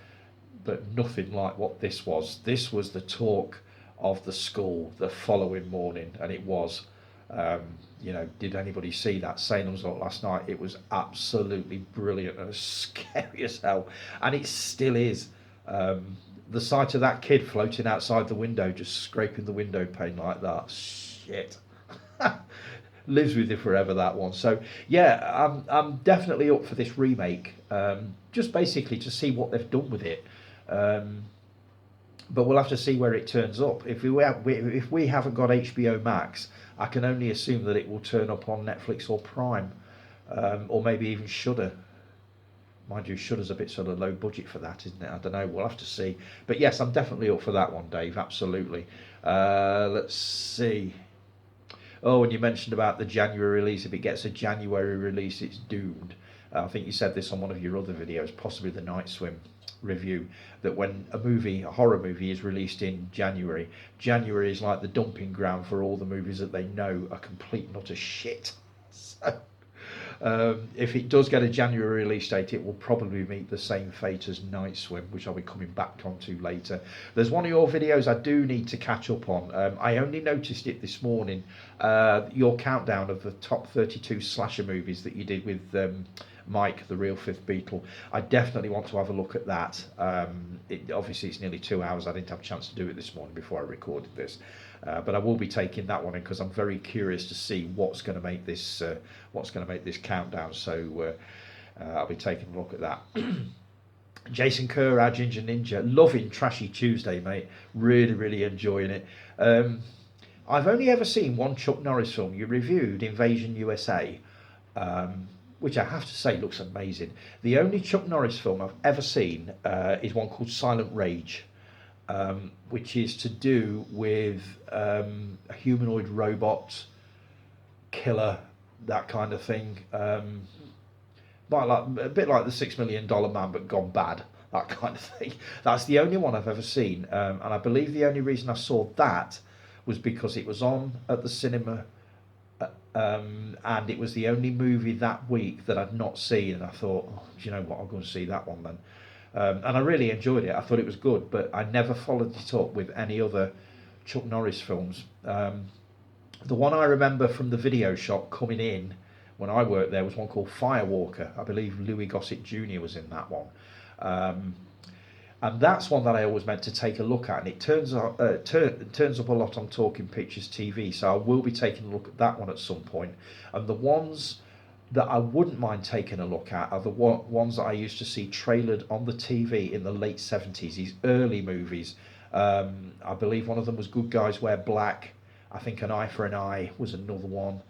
but nothing like what this was. This was the talk of the school the following morning, and it was. Did anybody see that Salem's Lot last night? It was absolutely brilliant and scary as hell, and it still is. The sight of that kid floating outside the window, just scraping the window pane like that, shit. lives with you forever, that one. So yeah, I'm definitely up for this remake. Just basically to see what they've done with it. Um, but we'll have to see where it turns up. If we haven't got HBO Max, I can only assume that it will turn up on Netflix or Prime, or maybe even Shudder. Mind you, Shudder's a bit sort of low budget for that, isn't it? I don't know. We'll have to see. But yes, I'm definitely up for that one, Dave. Absolutely. Let's see. Oh, and you mentioned about the January release. If it gets a January release, it's doomed. I think you said this on one of your other videos, possibly the Night Swim review, that when a horror movie, is released in January, January is like the dumping ground for all the movies that they know are complete and utter shit. So, if it does get a January release date, it will probably meet the same fate as Night Swim, which I'll be coming back onto later. There's one of your videos I do need to catch up on. I only noticed it this morning, your countdown of the top 32 slasher movies that you did with Mike, the real Fifth Beatle. I definitely want to have a look at that. Obviously, it's nearly 2 hours. I didn't have a chance to do it this morning before I recorded this. But I will be taking that one in because I'm very curious to see what's going to make this countdown. So I'll be taking a look at that. Jason Kerr, our Ginger Ninja, loving Trashy Tuesday, mate. Really, really enjoying it. I've only ever seen one Chuck Norris film. You reviewed Invasion USA, which I have to say looks amazing. The only Chuck Norris film I've ever seen is one called Silent Rage. Which is to do with a humanoid robot killer, that kind of thing. A bit like the $6 Million Man, but gone bad, that kind of thing. That's the only one I've ever seen, and I believe the only reason I saw that was because it was on at the cinema, and it was the only movie that week that I'd not seen, and I thought, oh, do you know what, I'll go and see that one then. And I really enjoyed it. I thought it was good, but I never followed it up with any other Chuck Norris films. The one I remember from the video shop coming in when I worked there was one called Firewalker. I believe Louis Gossett Jr. was in that one. And that's one that I always meant to take a look at. And it turns up a lot on Talking Pictures TV, so I will be taking a look at that one at some point. And the ones that I wouldn't mind taking a look at are the ones that I used to see trailered on the TV in the late 70s, these early movies. I believe one of them was Good Guys Wear Black. I think An Eye for an Eye was another one.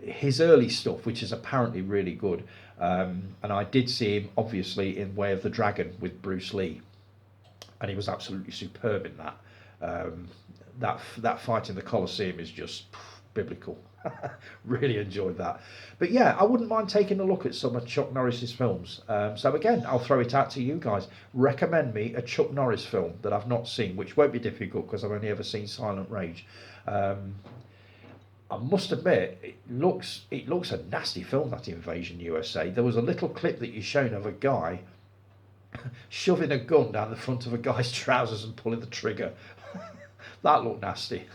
His early stuff, which is apparently really good. And I did see him, obviously, in Way of the Dragon with Bruce Lee. And he was absolutely superb in that. That fight in the Colosseum is just biblical. Really enjoyed that. But yeah, I wouldn't mind taking a look at some of Chuck Norris's films. So again, I'll throw it out to you guys. Recommend me a Chuck Norris film that I've not seen, which won't be difficult because I've only ever seen Silent Rage. I must admit, it looks a nasty film, that Invasion USA. There was a little clip that you shown of a guy shoving a gun down the front of a guy's trousers and pulling the trigger. That looked nasty.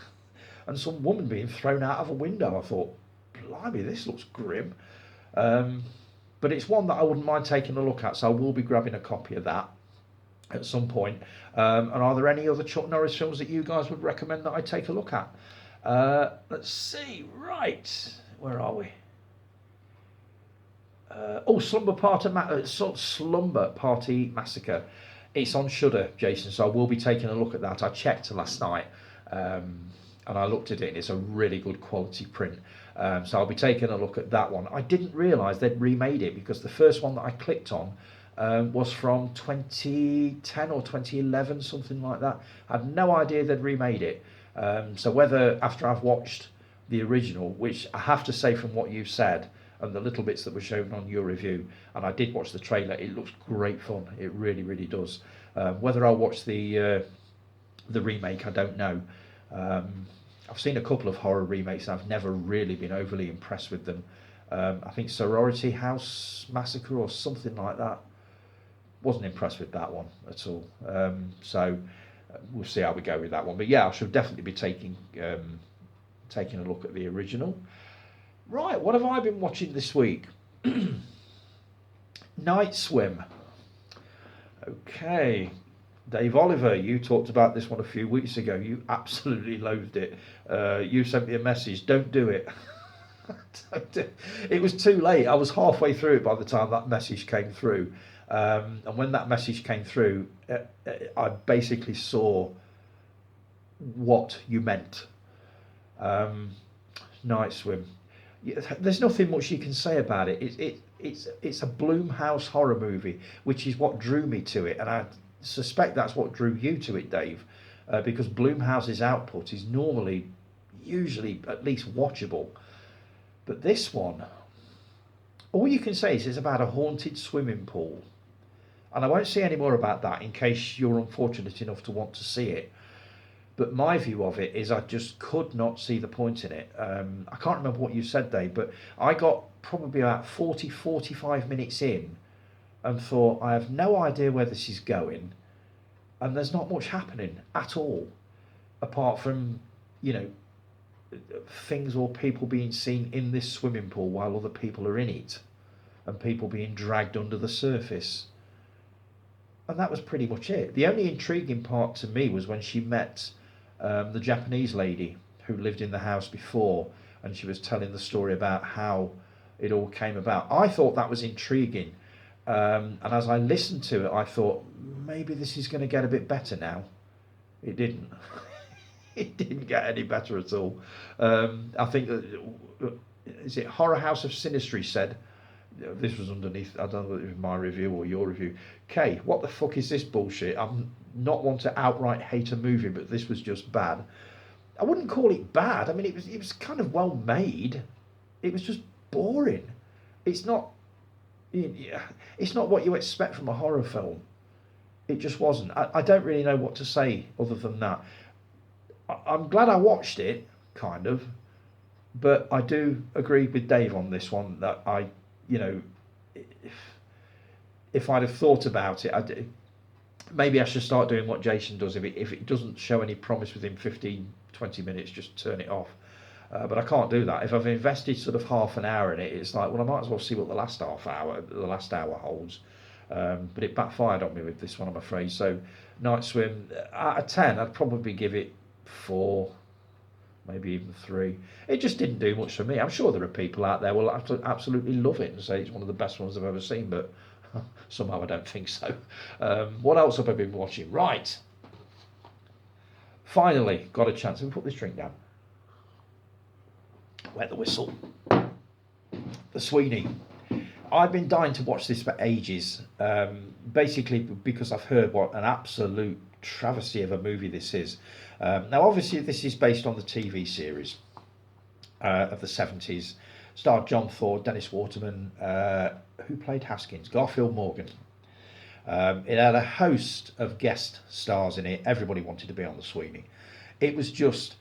And some woman being thrown out of a window. I thought, blimey, this looks grim. But it's one that I wouldn't mind taking a look at, so I will be grabbing a copy of that at some point. And are there any other Chuck Norris films that you guys would recommend that I take a look at? Let's see, right, where are we? Slumber Party Massacre. It's on Shudder, Jason, so I will be taking a look at that. I checked last night. And I looked at it and it's a really good quality print. So I'll be taking a look at that one. I didn't realise they'd remade it because the first one that I clicked on was from 2010 or 2011, something like that. I had no idea they'd remade it. So whether after I've watched the original, which I have to say from what you've said and the little bits that were shown on your review, and I did watch the trailer, it looks great fun. It really, really does. Whether I'll watch the remake, I don't know. I've seen a couple of horror remakes and I've never really been overly impressed with them. I think Sorority House Massacre or something like that. Wasn't impressed with that one at all. So we'll see how we go with that one. But yeah, I should definitely be taking a look at the original. Right, what have I been watching this week? Night Swim. Okay. Dave Oliver, you talked about this one a few weeks ago. You absolutely loathed it. You sent me a message, don't do it. It was too late. I was halfway through it by the time that message came through. And when that message came through, I basically saw what you meant. Um, Night Swim. There's nothing much you can say about it. It's a Blumhouse horror movie, which is what drew me to it, and I suspect that's what drew you to it, Dave, because Blumhouse's output is usually at least watchable. But this one, all you can say is it's about a haunted swimming pool. And I won't say any more about that in case you're unfortunate enough to want to see it. But my view of it is I just could not see the point in it. I can't remember what you said, Dave, but I got probably about 45 minutes in and thought, I have no idea where this is going. And there's not much happening at all, apart from, things or people being seen in this swimming pool while other people are in it, and people being dragged under the surface. And that was pretty much it. The only intriguing part to me was when she met the Japanese lady who lived in the house before, and she was telling the story about how it all came about. I thought that was intriguing, and as I listened to it, I thought maybe this is going to get a bit better now. It didn't. It didn't get any better at all. I think that, is it Horror House of Sinistry said, this was underneath, I don't know if it was my review or your review, Kay, what the fuck is this bullshit? I'm not one to outright hate a movie, but this was just bad. I wouldn't call it bad. I mean, it was kind of well made. It was just boring. It's not what you expect from a horror film. It just wasn't. I don't really know what to say other than that. I'm glad I watched it, kind of, but I do agree with Dave on this one that if I'd have thought about it, maybe I should start doing what Jason does. If it doesn't show any promise within 15-20 minutes, just turn it off. But I can't do that. If I've invested sort of half an hour in it, it's like, well, I might as well see what the last hour holds. But it backfired on me with this one, I'm afraid. So Night Swim, out of 10, I'd probably give it 4, maybe even 3. It just didn't do much for me. I'm sure there are people out there will absolutely love it and say it's one of the best ones I've ever seen, but somehow I don't think so. What else have I been watching? Right. Finally, got a chance. Let me put this drink down. Wet the whistle. The Sweeney. I've been dying to watch this for ages, basically because I've heard what an absolute travesty of a movie this is. Now, obviously, this is based on the TV series of the 70s. Starred John Ford, Dennis Waterman, who played Haskins, Garfield Morgan. It had a host of guest stars in it. Everybody wanted to be on the Sweeney. It was just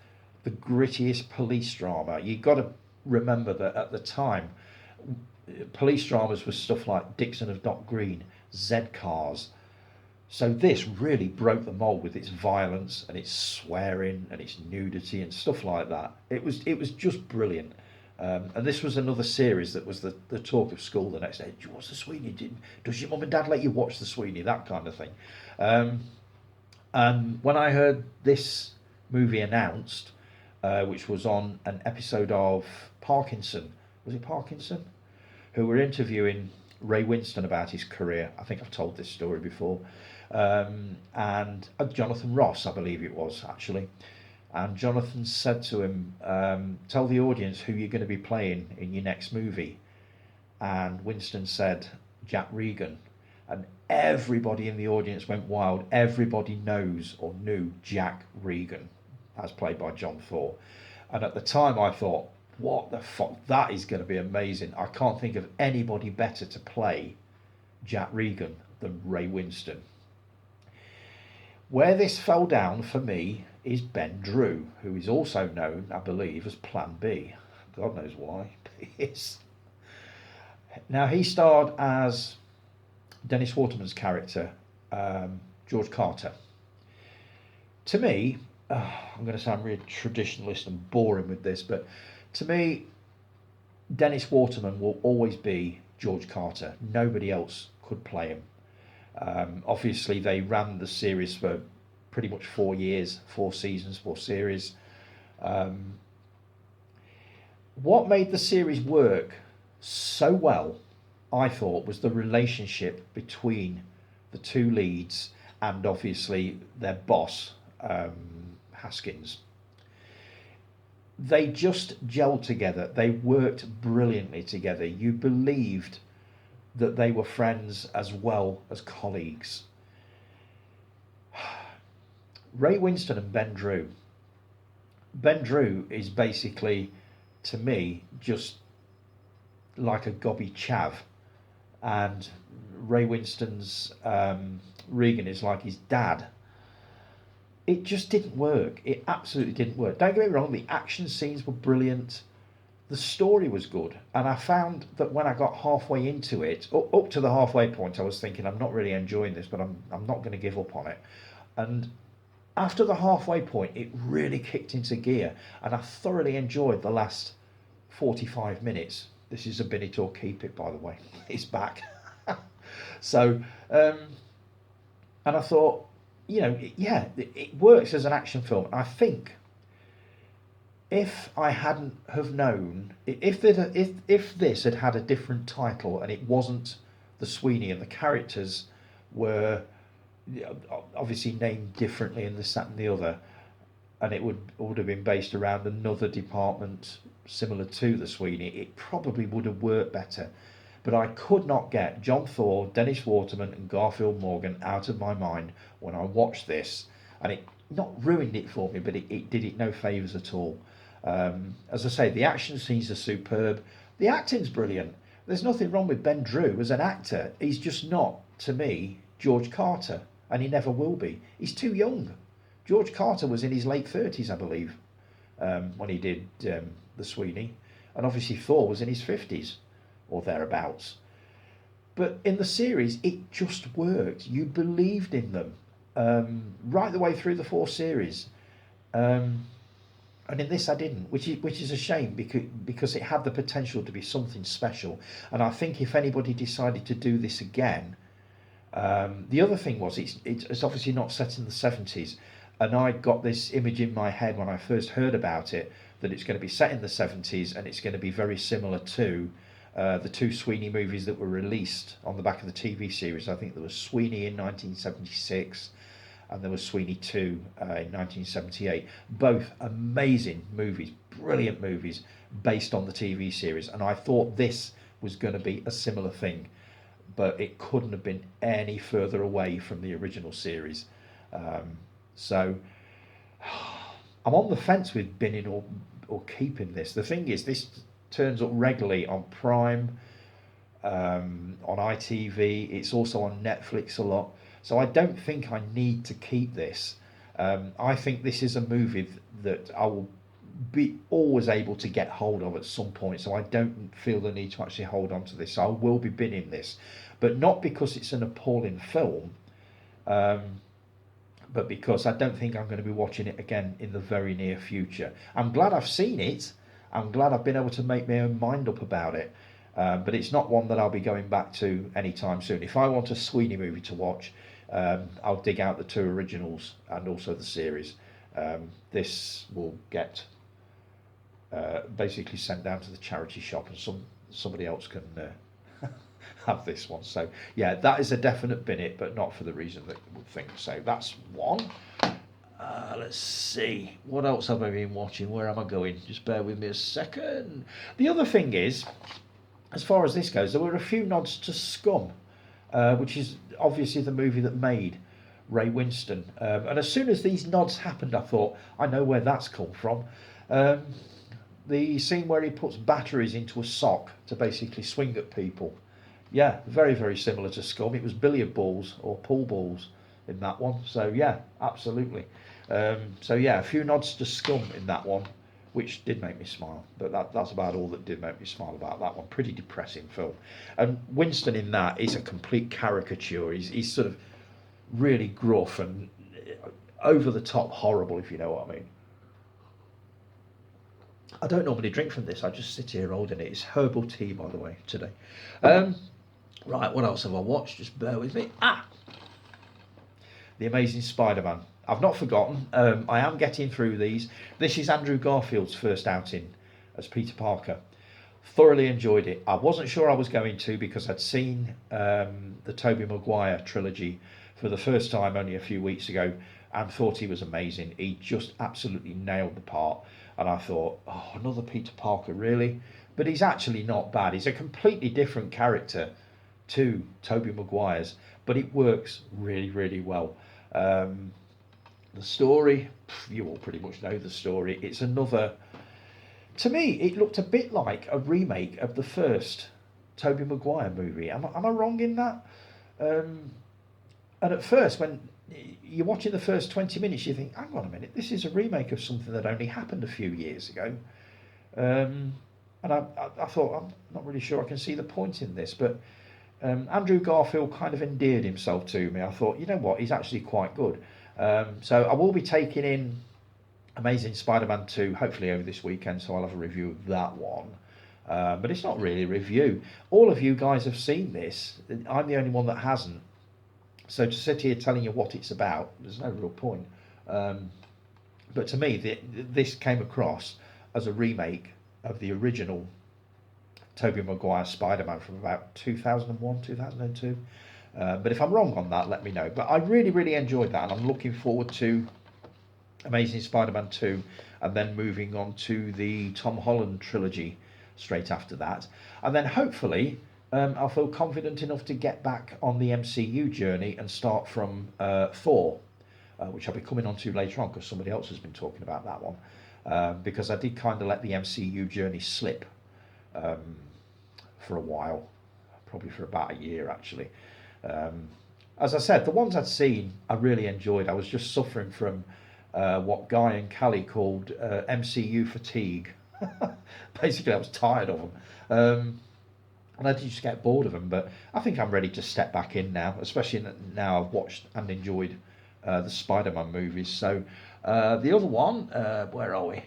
the grittiest police drama. You've got to remember that at the time, police dramas were stuff like Dixon of Dock Green, Z-Cars. So this really broke the mould with its violence and its swearing and its nudity and stuff like that. It was just brilliant. And this was another series that was the talk of school the next day. Did you watch the Sweeney? Does your mum and dad let you watch the Sweeney? That kind of thing. And when I heard this movie announced, which was on an episode of Parkinson, was it Parkinson? Who were interviewing Ray Winston about his career. I think I've told this story before. And Jonathan Ross, I believe it was, actually. And Jonathan said to him, tell the audience who you're going to be playing in your next movie. And Winston said, Jack Regan. And everybody in the audience went wild. Everybody knows or knew Jack Regan, as played by John Ford. And at the time I thought, what the fuck, that is going to be amazing. I can't think of anybody better to play Jack Regan than Ray Winston. Where this fell down for me is Ben Drew, who is also known, I believe, as Plan B. God knows why, but he is. Now, he starred as Dennis Waterman's character, George Carter. To me, I'm going to sound really traditionalist and boring with this, but to me, Dennis Waterman will always be George Carter. Nobody else could play him. Obviously, they ran the series for pretty much 4 years, 4 seasons, 4 series. What made the series work so well, I thought, was the relationship between the two leads and obviously their boss, Haskins. They just gelled together. They worked brilliantly together. You believed that they were friends as well as colleagues. Ray Winston and Ben Drew. Ben Drew is basically, to me, just like a gobby chav, and Ray Winston's Regan is like his dad. It just didn't work. It absolutely didn't work. Don't get me wrong, the action scenes were brilliant. The story was good. And I found that when I got halfway into it, up to the halfway point, I was thinking, I'm not really enjoying this, but I'm not going to give up on it. And after the halfway point, it really kicked into gear. And I thoroughly enjoyed the last 45 minutes. This is a bin it or keep it, by the way. It's back. So, and I thought, yeah, it works as an action film. I think if I hadn't have known, if this had had a different title and it wasn't the Sweeney and the characters were obviously named differently in this, that, and the other, and it would have been based around another department similar to the Sweeney, it probably would have worked better. But I could not get John Thor, Dennis Waterman, and Garfield Morgan out of my mind when I watched this, and it not ruined it for me, but it did it no favours at all. As I say, the action scenes are superb. The acting's brilliant. There's nothing wrong with Ben Drew as an actor. He's just not, to me, George Carter, and he never will be. He's too young. George Carter was in his late 30s, I believe, when he did the Sweeney, and obviously Thor was in his 50s or thereabouts. But in the series, it just worked. You believed in them right the way through the 4 series. And in this I didn't, which is a shame, because it had the potential to be something special. And I think if anybody decided to do this again, the other thing was it's obviously not set in the 70s, and I got this image in my head when I first heard about it, that it's going to be set in the 70s and it's going to be very similar to the 2 Sweeney movies that were released on the back of the TV series. I think there was Sweeney in 1976 and there was Sweeney 2 in 1978. Both amazing movies, brilliant movies, based on the TV series. And I thought this was going to be a similar thing, but it couldn't have been any further away from the original series. So I'm on the fence with binning or keeping this. The thing is, this turns up regularly on Prime, on ITV. It's also on Netflix a lot. So I don't think I need to keep this. I think this is a movie that I will be always able to get hold of at some point. So I don't feel the need to actually hold on to this. So I will be binning this, but not because it's an appalling film, but because I don't think I'm going to be watching it again in the very near future. I'm glad I've seen it. I'm glad I've been able to make my own mind up about it. But it's not one that I'll be going back to anytime soon. If I want a Sweeney movie to watch, I'll dig out the 2 originals and also the series. This will get basically sent down to the charity shop, and somebody else can have this one. So yeah, that is a definite bin it, but not for the reason that you would think. So that's one. Let's see, what else have I been watching? Where am I going? Just bear with me a second. The other thing is, as far as this goes, there were a few nods to Scum, which is obviously the movie that made Ray Winston. And as soon as these nods happened, I thought, I know where that's come from. The scene where he puts batteries into a sock to basically swing at people. Yeah, very, very similar to Scum. It was billiard balls or pool balls in that one. So yeah, absolutely. So yeah, a few nods to Scum in that one, which did make me smile. But that's about all that did make me smile about that one. Pretty depressing film. And Winston in that is a complete caricature. He's sort of really gruff and over the top horrible, if you know what I mean. I don't normally drink from this. I just sit here holding it. It's herbal tea, by the way, today. Right, what else have I watched? Just bear with me. The Amazing Spider-Man. I've not forgotten. I am getting through these. This is Andrew Garfield's first outing as Peter Parker. Thoroughly enjoyed it. I wasn't sure I was going to, because I'd seen the Tobey Maguire trilogy for the first time only a few weeks ago and thought he was amazing. He just absolutely nailed the part. And I thought, oh, another Peter Parker, really? But he's actually not bad. He's a completely different character to Tobey Maguire's, but it works really, really well. The story, you all pretty much know the story. It's another, to me, it looked a bit like a remake of the first Tobey Maguire movie. Am I wrong in that? And at first, when you're watching the first 20 minutes, you think, hang on a minute, this is a remake of something that only happened a few years ago. And I thought, I'm not really sure I can see the point in this, but Andrew Garfield kind of endeared himself to me. I thought, you know what, he's actually quite good. So I will be taking in Amazing Spider-Man 2 hopefully over this weekend, so I'll have a review of that one. But it's not really a review. All of you guys have seen this. I'm the only one that hasn't. So to sit here telling you what it's about, there's no real point. But to me, this came across as a remake of the original Tobey Maguire Spider-Man from about 2001, 2002. But if I'm wrong on that, let me know. But I really, really enjoyed that, and I'm looking forward to Amazing Spider-Man 2, and then moving on to the Tom Holland trilogy straight after that. And then hopefully I'll feel confident enough to get back on the MCU journey and start from Thor, which I'll be coming on to later on, because somebody else has been talking about that one. Because I did kind of let the MCU journey slip for a while, probably for about a year actually. As I said, the ones I'd seen I really enjoyed. I was just suffering from what Guy and Callie called MCU fatigue. Basically, I was tired of them. And I did just get bored of them, but I think I'm ready to step back in now, especially now I've watched and enjoyed the Spider-Man movies. So the other one, where are we?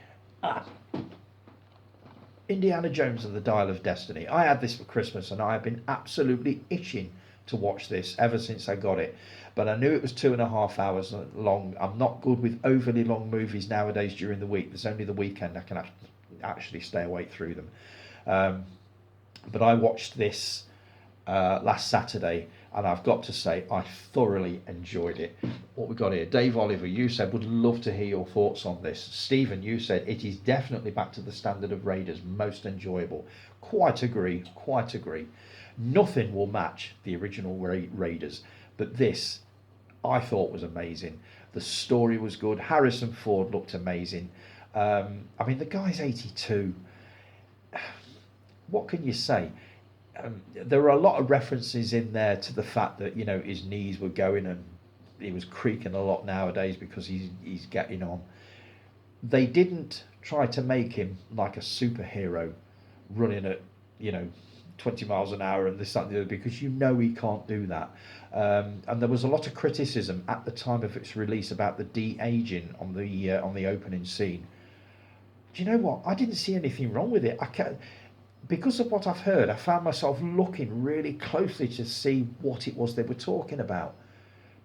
Indiana Jones and the Dial of Destiny. I had this for Christmas and I have been absolutely itching to watch this ever since I got it. But I knew it was 2.5 hours long. I'm not good with overly long movies nowadays during the week. There's only the weekend I can actually stay awake through them. But I watched this last Saturday, and I've got to say I thoroughly enjoyed it. What we got here, Dave Oliver, you said would love to hear your thoughts on this. Stephen, you said it is definitely back to the standard of Raiders, most enjoyable. Quite agree. Nothing will match the original Raiders, but this I thought was amazing. The story was good. Harrison Ford looked amazing. I mean, the guy's 82. What can you say? There are a lot of references in there to the fact that, you know, his knees were going and he was creaking a lot nowadays because he's getting on. They didn't try to make him like a superhero running at, 20 miles an hour and this, that, and the other, because you know he can't do that. And there was a lot of criticism at the time of its release about the de-aging on the opening scene. Do you know what? I didn't see anything wrong with it. Because of what I've heard, I found myself looking really closely to see what it was they were talking about.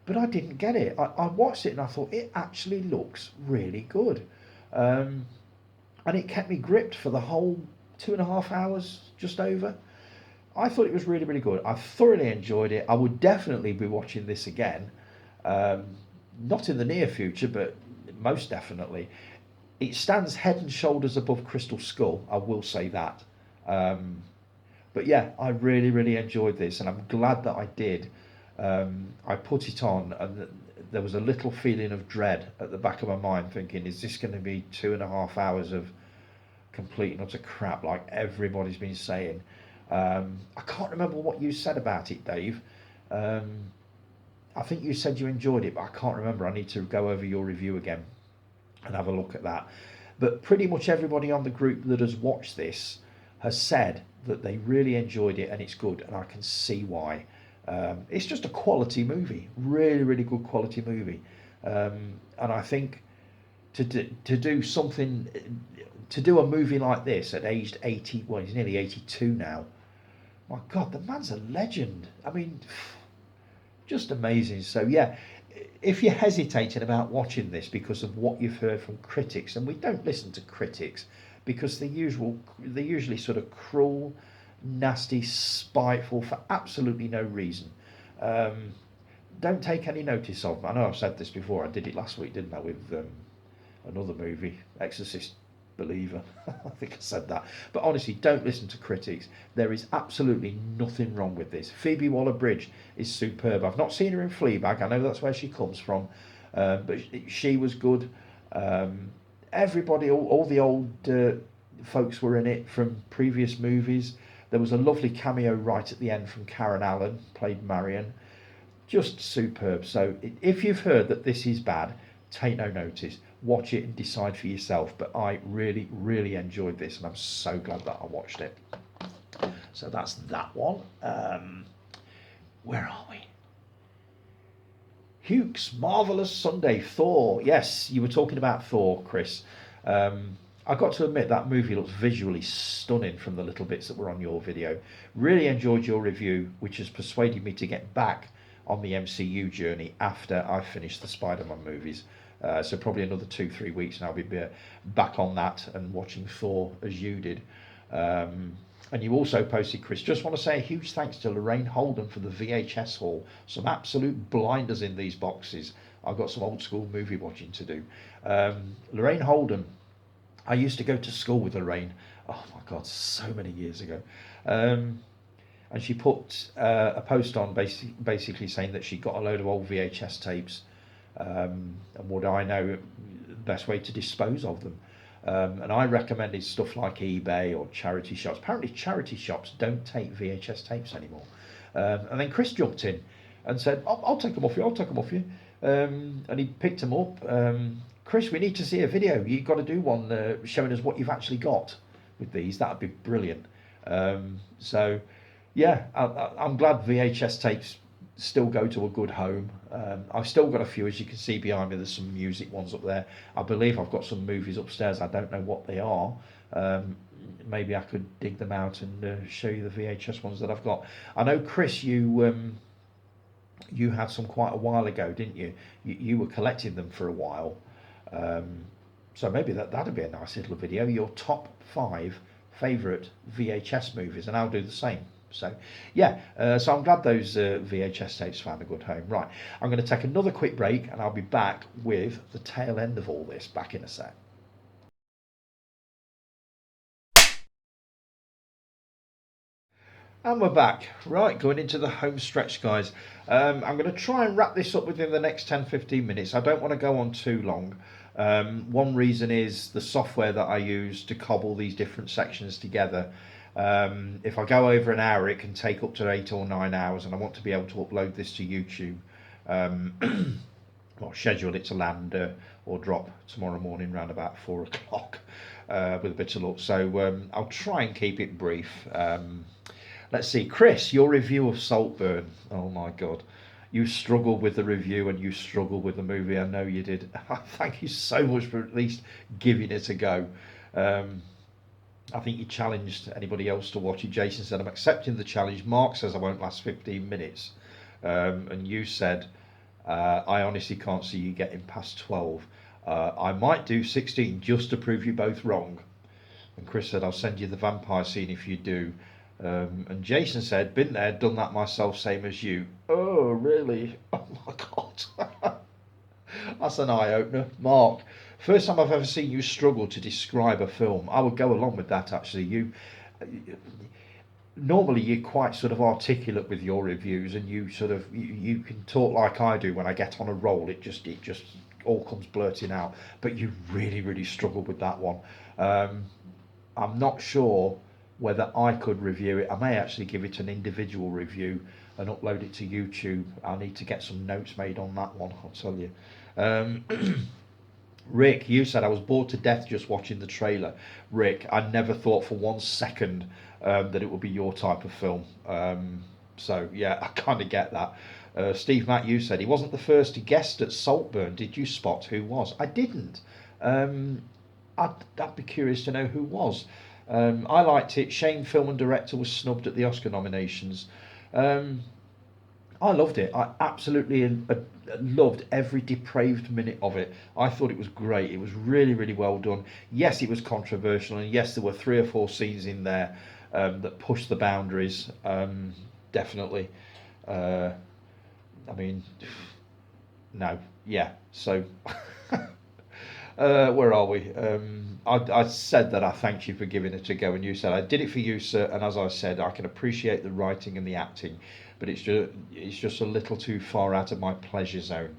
But I didn't get it. I watched it and I thought, it actually looks really good. And it kept me gripped for the whole 2.5 hours, just over. I thought it was really, really good. I thoroughly enjoyed it. I would definitely be watching this again. Not in the near future, but most definitely. It stands head and shoulders above Crystal Skull, I will say that. But yeah, I really, really enjoyed this, and I'm glad that I did. I put it on, and there was a little feeling of dread at the back of my mind, thinking, is this going to be 2.5 hours of complete and utter crap like everybody's been saying? I can't remember what you said about it, Dave. I think you said you enjoyed it, but I can't remember. I need to go over your review again and have a look at that. But pretty much everybody on the group that has watched this has said that they really enjoyed it and it's good, and I can see why. It's just a quality movie, really, really good quality movie. And I think to do a movie like this at aged 80, well, he's nearly 82 now. My God, the man's a legend. I mean, just amazing. So yeah, if you're hesitating about watching this because of what you've heard from critics, and we don't listen to critics, because they're usually sort of cruel, nasty, spiteful for absolutely no reason. Um, don't take any notice of them. I know I've said this before. I did it last week, didn't I, with another movie, Exorcist Believer. I think I said that. But honestly, don't listen to critics. There is absolutely nothing wrong with this. Phoebe Waller-Bridge is superb. I've not seen her in Fleabag. I know that's where she comes from, but she was good. Um, everybody, all the old folks were in it from previous movies. There was a lovely cameo right at the end from Karen Allen, played Marion. Just superb. So if you've heard that this is bad, take no notice. Watch it and decide for yourself. But I really, really enjoyed this, and I'm so glad that I watched it. So that's that one. Where are we? Hughes, Marvellous Sunday, Thor. Yes, you were talking about Thor, Chris. I got to admit that movie looks visually stunning from the little bits that were on your video. Really enjoyed your review, which has persuaded me to get back on the MCU journey after I finished the Spider-Man movies. So probably another 2-3 weeks and I'll be back on that and watching Thor as you did. And you also posted, Chris, just want to say a huge thanks to Lorraine Holden for the VHS haul. Some absolute blinders in these boxes. I've got some old school movie watching to do. Lorraine Holden, I used to go to school with Lorraine. Oh my God, so many years ago. And she put a post on basically saying that she got a load of old VHS tapes, and would I know the best way to dispose of them. And I recommended stuff like eBay or charity shops. Apparently charity shops don't take VHS tapes anymore. And then Chris jumped in and said, I'll take them off you, I'll take them off you. And he picked them up. Chris, we need to see a video. You've got to do one showing us what you've actually got with these. That would be brilliant. So, yeah, I'm glad VHS tapes still go to a good home. I've still got a few, as you can see behind me. There's some music ones up there. I believe I've got some movies upstairs. I don't know what they are. Maybe I could dig them out and show you the VHS ones that I've got. I know, Chris, you had some quite a while ago, didn't you? You were collecting them for a while. So maybe that'd be a nice little video. Your top 5 favourite VHS movies, and I'll do the same. So, yeah, so I'm glad those VHS tapes found a good home. Right, I'm going to take another quick break and I'll be back with the tail end of all this back in a sec. And we're back. Right, going into the home stretch, guys. I'm going to try and wrap this up within the next 10-15 minutes. I don't want to go on too long. One reason is the software that I use to cobble these different sections together. If I go over an hour, it can take up to 8 or 9 hours, and I want to be able to upload this to YouTube. Well, schedule it to land or drop tomorrow morning around about 4 o'clock with a bit of luck. So I'll try and keep it brief. Let's see, Chris, your review of Saltburn. Oh my God. You struggled with the review and you struggled with the movie. I know you did. Thank you so much for at least giving it a go. I think you challenged anybody else to watch it. Jason said, I'm accepting the challenge. Mark says I won't last 15 minutes. And you said, I honestly can't see you getting past 12. I might do 16 just to prove you both wrong. And Chris said, I'll send you the vampire scene if you do. And Jason said, been there, done that myself, same as you. Oh, really? Oh my God. That's an eye-opener. Mark, first time I've ever seen you struggle to describe a film. I would go along with that, actually. Normally you're quite sort of articulate with your reviews, and you can talk like I do when I get on a roll. It just all comes blurting out. But you really, really struggled with that one. I'm not sure whether I could review it. I may actually give it an individual review and upload it to YouTube. I'll need to get some notes made on that one, I'll tell you. Rick, you said I was bored to death just watching the trailer. Rick, I never thought for 1 second that it would be your type of film. So yeah, I kind of get that. Steve Matt, you said he wasn't the first guest at Saltburn. Did you spot who was? I didn't. I'd be curious to know who was. I liked it. Shame film and director was snubbed at the Oscar nominations. I loved it. I absolutely loved every depraved minute of it. I thought it was great. It was really, really well done. Yes, it was controversial, and yes, there were 3 or 4 scenes in there that pushed the boundaries. Definitely. Uh, I mean, no, yeah. So, where are we? I said that I thanked you for giving it a go, and you said I did it for you, sir. And as I said, I can appreciate the writing and the acting, but it's just a little too far out of my pleasure zone.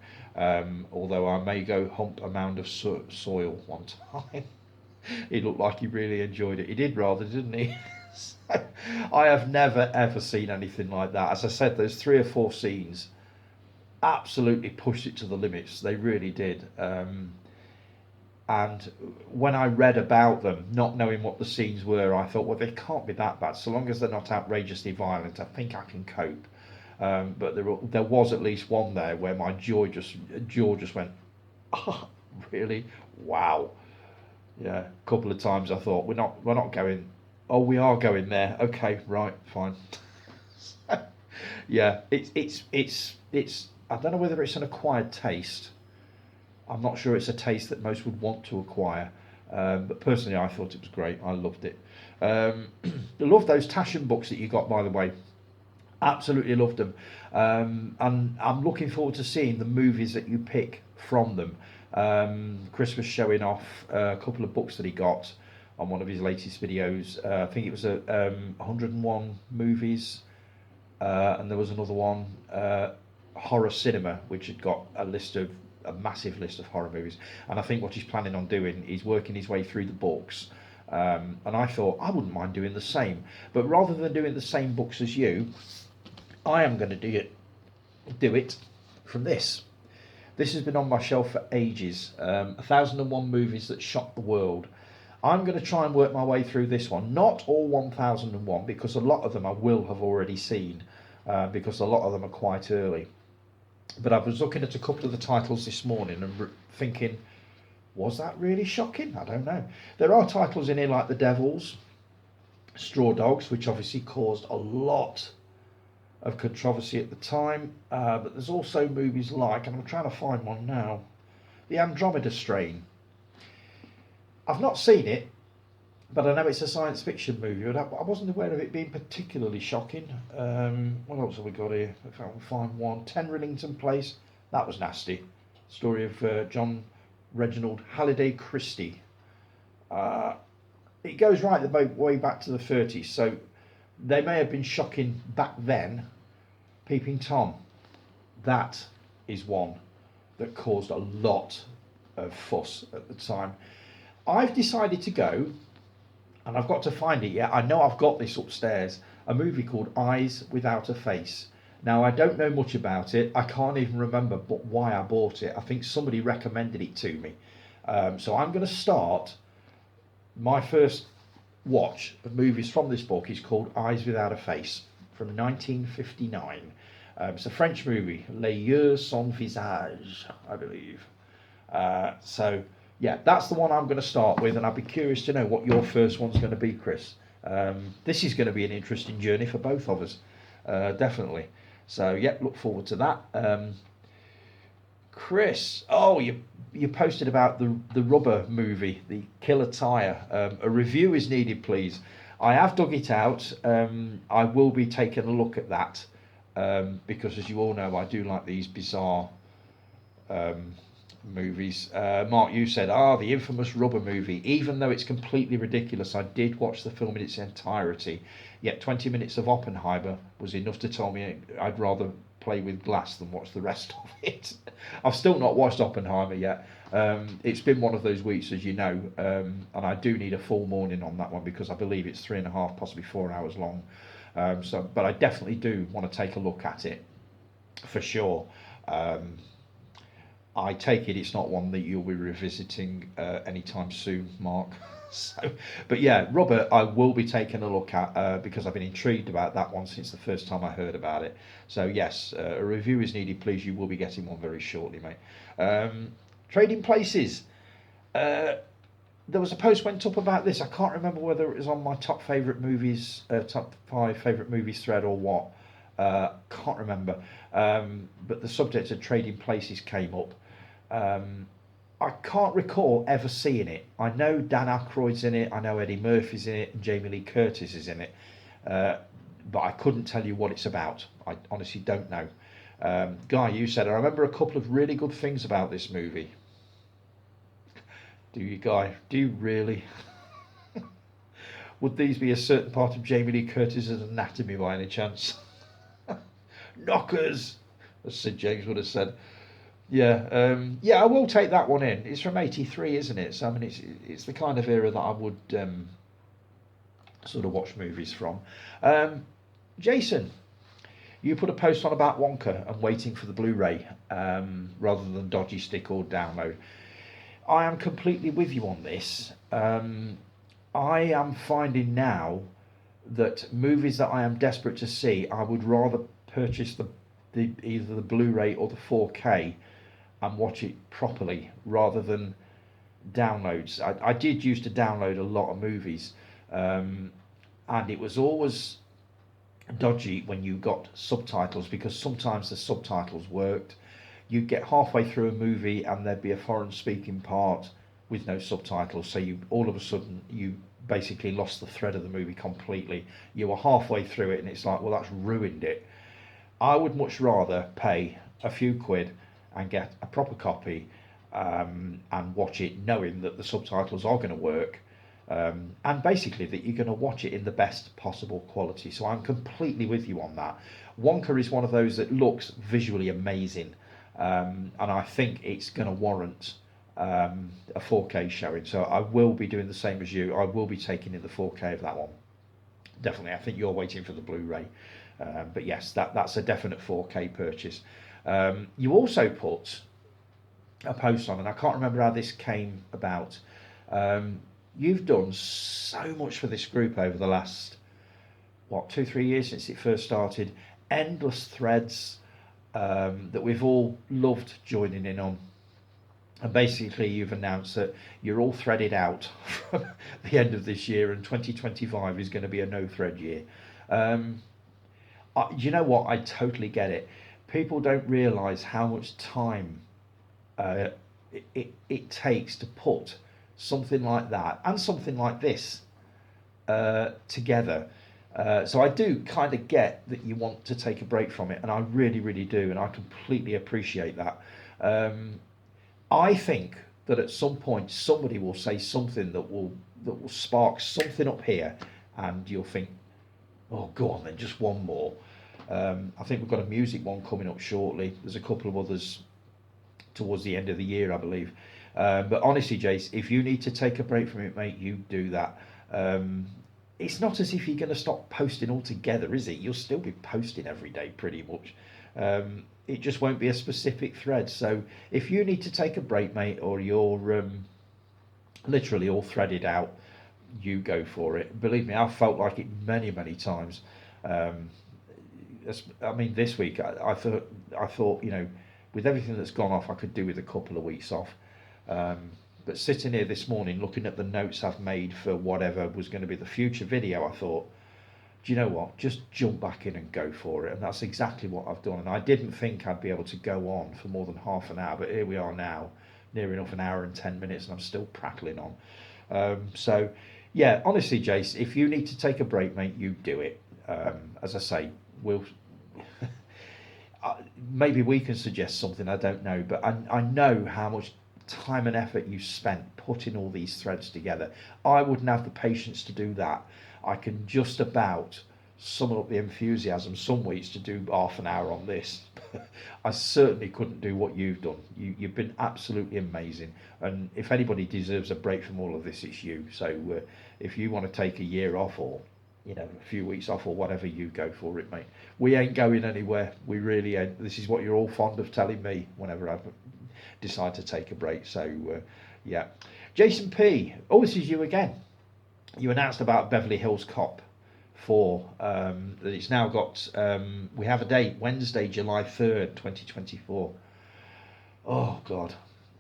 Although I may go hump a mound of soil one time. He looked like he really enjoyed it. He did rather, didn't he? So, I have never ever seen anything like that. As I said, those 3 or 4 scenes absolutely pushed it to the limits. They really did. And when I read about them, not knowing what the scenes were, I thought, well, they can't be that bad. So long as they're not outrageously violent, I think I can cope. But there was at least one there where my jaw just went, oh, really? Wow. Yeah, a couple of times I thought we're not going. Oh, we are going there. Okay, right, fine. Yeah, it's. I don't know whether it's an acquired taste. I'm not sure it's a taste that most would want to acquire. But personally, I thought it was great. I loved it. I love those Taschen books that you got, by the way. Absolutely loved them. And I'm looking forward to seeing the movies that you pick from them. Chris was showing off a couple of books that he got on one of his latest videos. I think it was 101 movies, and there was another one, horror cinema, which had got a massive list of horror movies. And I think what he's planning on doing is working his way through the books. And I thought I wouldn't mind doing the same, but rather than doing the same books as you, I am going to do it from this. This has been on my shelf for ages. 1001 movies that shocked the world. I'm going to try and work my way through this one. Not all 1001, because a lot of them I will have already seen, because a lot of them are quite early. But I was looking at a couple of the titles this morning and thinking, was that really shocking? I don't know. There are titles in here like The Devils, Straw Dogs, which obviously caused a lot of controversy at the time. But there's also movies like, and I'm trying to find one now, The Andromeda Strain. I've not seen it, but I know it's a science fiction movie. But I wasn't aware of it being particularly shocking. What else have we got here? If I can find one. 10 Rillington Place. That was nasty. Story of John Reginald Halliday Christie. It goes right the way back to the 30s, so they may have been shocking back then. Peeping Tom, that is one that caused a lot of fuss at the time. I've decided to go, and I've got to find it yet. I know I've got this upstairs, a movie called Eyes Without a Face. Now, I don't know much about it. I can't even remember why I bought it. I think somebody recommended it to me. So I'm going to start. My first watch of movies from this book is called Eyes Without a Face from 1959. It's a French movie, Les Yeux Sans Visage, I believe. So, yeah, that's the one I'm going to start with, and I'd be curious to know what your first one's going to be, Chris. This is going to be an interesting journey for both of us, definitely. So, yeah, look forward to that. Chris, oh, you posted about the Rubber movie, the Killer Tire. A review is needed, please. I have dug it out. I will be taking a look at that, because, as you all know, I do like these bizarre movies. Mark, you said, the infamous Rubber movie. Even though it's completely ridiculous, I did watch the film in its entirety. Yet 20 minutes of Oppenheimer was enough to tell me I'd rather play with glass than watch the rest of it. I've still not watched Oppenheimer yet. It's been one of those weeks, as you know, and I do need a full morning on that one because I believe it's 3.5, possibly 4 hours long. But I definitely do want to take a look at it for sure. I take it's not one that you'll be revisiting anytime soon, Mark. But yeah, Robert, I will be taking a look at because I've been intrigued about that one since the first time I heard about it. So yes, a review is needed, please. You will be getting one very shortly, mate. Trading Places. There was a post went up about this. I can't remember whether it was on my top 5 favourite movies thread or what. Can't remember. But the subject of Trading Places came up. Um, I can't recall ever seeing it. I know Dan Aykroyd's in it, I know Eddie Murphy's in it, and Jamie Lee Curtis is in it. Uh, but I couldn't tell you what it's about. I honestly don't know. Guy, you said, I remember a couple of really good things about this movie. Do you, Guy? Do you really? Would these be a certain part of Jamie Lee Curtis's anatomy by any chance? Knockers, as Sid James would have said. Yeah, yeah, I will take that one in. It's from '83, isn't it? So I mean, it's the kind of era that I would sort of watch movies from. Um, Jason, you put a post on about Wonka and waiting for the Blu-ray rather than dodgy stick or download. I am completely with you on this. I am finding now that movies that I am desperate to see, I would rather purchase the either the Blu-ray or the 4K and watch it properly rather than downloads. I did used to download a lot of movies, and it was always dodgy when you got subtitles because sometimes the subtitles worked. You'd get halfway through a movie and there'd be a foreign speaking part with no subtitles, so you all of a sudden you basically lost the thread of the movie completely. You were halfway through it and it's like, well, that's ruined it. I would much rather pay a few quid and get a proper copy and watch it knowing that the subtitles are going to work, and basically that you're going to watch it in the best possible quality. So I'm completely with you on that. Wonka is one of those that looks visually amazing, and I think it's going to warrant a 4K showing. So I will be doing the same as you. I will be taking in the 4K of that one. Definitely. I think you're waiting for the Blu-ray. But yes, that's a definite 4K purchase. You also put a post on, and I can't remember how this came about. You've done so much for this group over the last, 2, 3 years since it first started. Endless threads that we've all loved joining in on. And basically, you've announced that you're all threaded out from the end of this year, and 2025 is going to be a no-thread year. You know what? I totally get it. People don't realise how much time it takes to put something like that and something like this together. So I do kind of get that you want to take a break from it, and I really, really do, and I completely appreciate that. I think that at some point somebody will say something that will spark something up here, and you'll think, oh, go on then, just one more. I think we've got a music one coming up shortly. There's a couple of others towards the end of the year, I believe. But honestly, Jace, if you need to take a break from it, mate, you do that. It's not as if you're going to stop posting altogether, is it? You'll still be posting every day, pretty much. It just won't be a specific thread. So if you need to take a break, mate, or you're literally all threaded out, you go for it. Believe me, I've felt like it many, many times. I mean, this week I thought, with everything that's gone off, I could do with a couple of weeks off. But sitting here this morning, looking at the notes I've made for whatever was going to be the future video, I thought, do you know what? Just jump back in and go for it. And that's exactly what I've done. And I didn't think I'd be able to go on for more than half an hour, but here we are now, near enough an hour and 10 minutes, and I'm still prattling on. So, yeah, honestly, Jace, if you need to take a break, mate, you do it. As I say, we'll maybe we can suggest something, I don't know, but I know how much time and effort you spent putting all these threads together. I wouldn't have the patience to do that. I can just about summon up the enthusiasm some weeks to do half an hour on this. I certainly couldn't do what you've done. You've been absolutely amazing, and if anybody deserves a break from all of this, it's you. So if you want to take a year off, or a few weeks off, or whatever, you go for it, mate. We ain't going anywhere. We really ain't. This is what you're all fond of telling me whenever I decide to take a break. So yeah. Jason P, this is you again. You announced about Beverly Hills Cop 4, that it's now got, we have a date, Wednesday, July 3rd, 2024. Oh, God.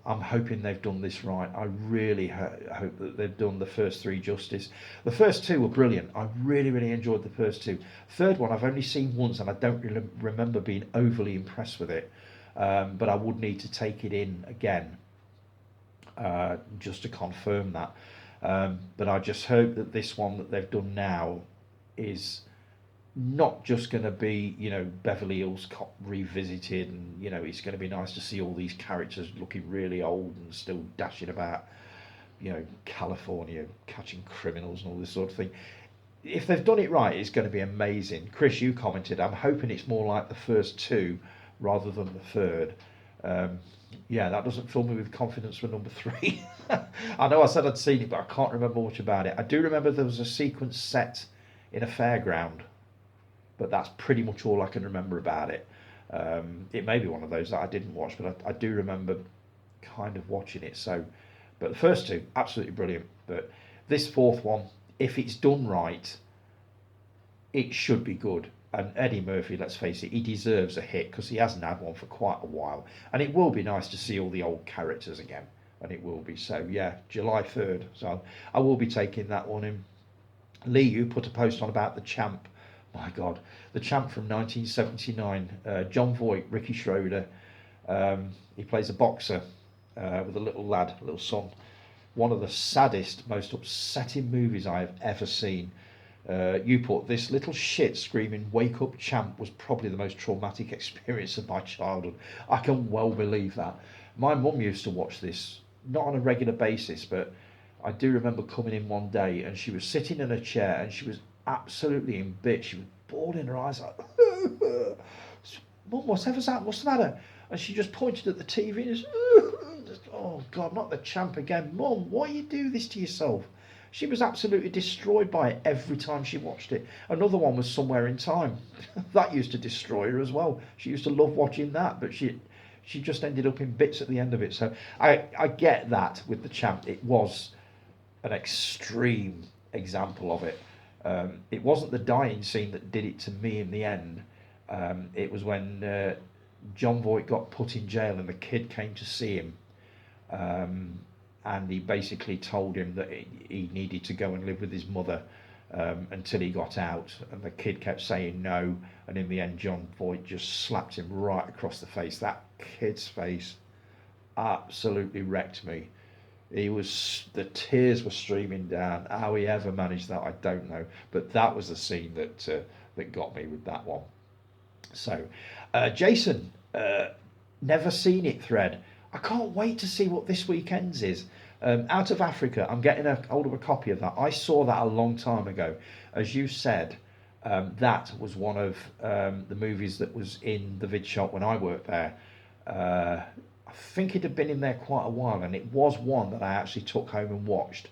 I'm hoping they've done this right. I really hope that they've done the first three justice. The first two were brilliant. I really, really enjoyed the first two. Third one I've only seen once, and I don't really remember being overly impressed with it. But I would need to take it in again just to confirm that. But I just hope that this one that they've done now is not just going to be, Beverly Hills Cop revisited, and it's going to be nice to see all these characters looking really old and still dashing about, California catching criminals and all this sort of thing. If they've done it right, it's going to be amazing. Chris, you commented, I'm hoping it's more like the first two rather than the third. Yeah, that doesn't fill me with confidence for number three. I know I said I'd seen it, but I can't remember much about it. I do remember there was a sequence set in a fairground, but that's pretty much all I can remember about it. It may be one of those that I didn't watch, but I do remember kind of watching it. So, but the first two, absolutely brilliant. But this fourth one, if it's done right, it should be good. And Eddie Murphy, let's face it, he deserves a hit because he hasn't had one for quite a while. And it will be nice to see all the old characters again. And it will be. So, yeah, July 3rd. So I will be taking that one in. Lee, you put a post on about The Champ. My God, The Champ from 1979. John Voight, Ricky Schroeder. He plays a boxer with a little lad, a little son. One of the saddest, most upsetting movies I have ever seen. You put, this little shit screaming "Wake up, champ" was probably the most traumatic experience of my childhood. I can well believe that. My mum used to watch this, not on a regular basis, but I do remember coming in one day and she was sitting in a chair and she was absolutely in bits. She was bawling her eyes like, "Mum, whatever's that? What's the matter?" And she just pointed at the TV and just, "Oh God, not The Champ again. Mum, why you do this to yourself?" She was absolutely destroyed by it every time she watched it. Another one was Somewhere in Time. That used to destroy her as well. She used to love watching that, but she just ended up in bits at the end of it. So I get that with The Champ. It was an extreme example of it. It wasn't the dying scene that did it to me in the end. It was when John Voight got put in jail and the kid came to see him. And he basically told him that he needed to go and live with his mother until he got out. And the kid kept saying no. And in the end, John Voight just slapped him right across the face. That kid's face absolutely wrecked me. The tears were streaming down. How he ever managed that, I don't know. But that was the scene that got me with that one. So, Jason, never seen it thread. I can't wait to see what this weekend's is. Out of Africa, I'm getting hold of a copy of that. I saw that a long time ago. As you said, that was one of the movies that was in the vid shop when I worked there. I think it had been in there quite a while, and it was one that I actually took home and watched.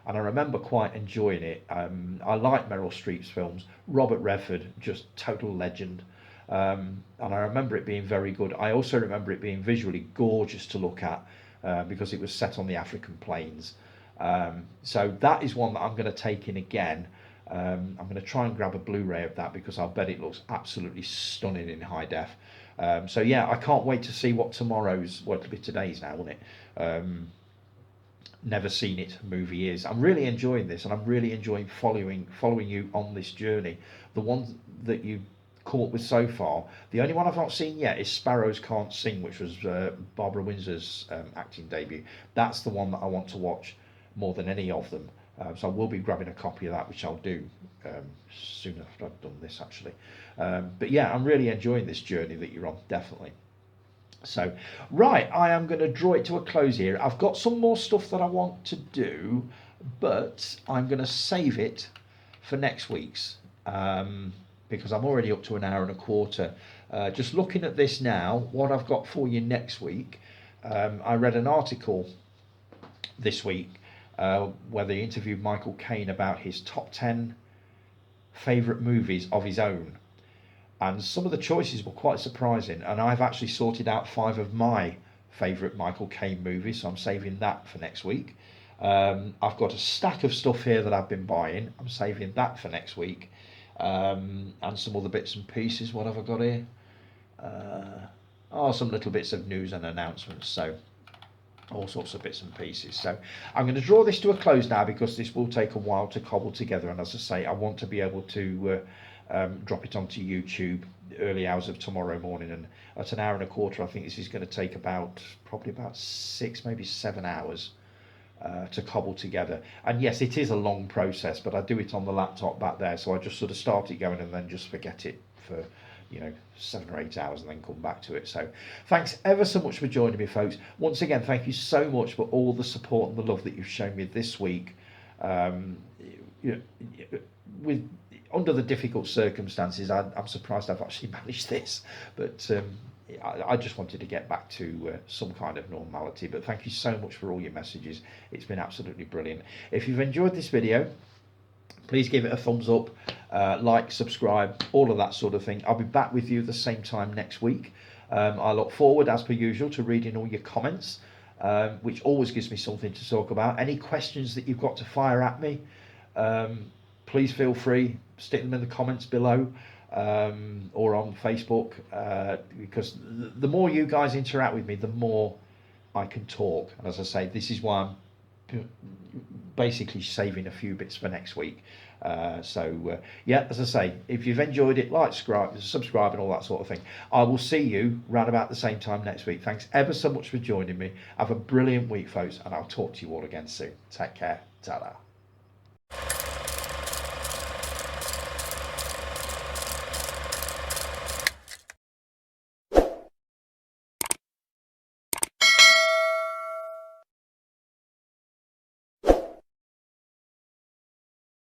And I remember quite enjoying it. I like Meryl Streep's films. Robert Redford, just total legend. And I remember it being very good. I also remember it being visually gorgeous to look at because it was set on the African plains. So that is one that I'm going to take in again. I'm going to try and grab a Blu-ray of that because I'll bet it looks absolutely stunning in high def. So yeah, I can't wait to see what tomorrow's, well, it'll be today's now, won't it? Never seen it movie is. I'm really enjoying this, and I'm really enjoying following you on this journey. The ones that you come up with so far, the only one I've not seen yet is Sparrows Can't Sing, which was Barbara Windsor's acting debut. That's the one that I want to watch more than any of them. So I will be grabbing a copy of that, which I'll do soon after I've done this, actually. But yeah, I'm really enjoying this journey that you're on, definitely. So, right, I am going to draw it to a close here. I've got some more stuff that I want to do, but I'm going to save it for next week's because I'm already up to an hour and a quarter. Just looking at this now, what I've got for you next week, I read an article this week where they interviewed Michael Caine about his top 10 favourite movies of his own. And some of the choices were quite surprising, and I've actually sorted out 5 of my favourite Michael Caine movies, so I'm saving that for next week. I've got a stack of stuff here that I've been buying. I'm saving that for next week. And some other bits and pieces. What have I got here? Some little bits of news and announcements. So all sorts of bits and pieces. So I'm going to draw this to a close now, because this will take a while to cobble together, and as I say, I want to be able to drop it onto YouTube early hours of tomorrow morning, and at an hour and a quarter I think this is going to take probably about 6, maybe 7 hours to cobble together. And yes, it is a long process, but I do it on the laptop back there, so I just sort of start it going and then just forget it for 7 or 8 hours and then come back to it. So thanks ever so much for joining me, folks. Once again, thank you so much for all the support and the love that you've shown me this week. With under the difficult circumstances, I'm surprised I've actually managed this, but I just wanted to get back to some kind of normality. But thank you so much for all your messages. It's been absolutely brilliant. If you've enjoyed this video, please give it a thumbs up, like, subscribe, all of that sort of thing. I'll be back with you the same time next week. I look forward, as per usual, to reading all your comments, which always gives me something to talk about. Any questions that you've got to fire at me, please feel free, stick them in the comments below, or on Facebook, because the more you guys interact with me, the more I can talk. And as I say, this is why I'm basically saving a few bits for next week. Yeah, as I say, if you've enjoyed it, like, subscribe and all that sort of thing. I will see you round about the same time next week. Thanks ever so much for joining me. Have a brilliant week, folks, and I'll talk to you all again soon. Take care. Ta-da.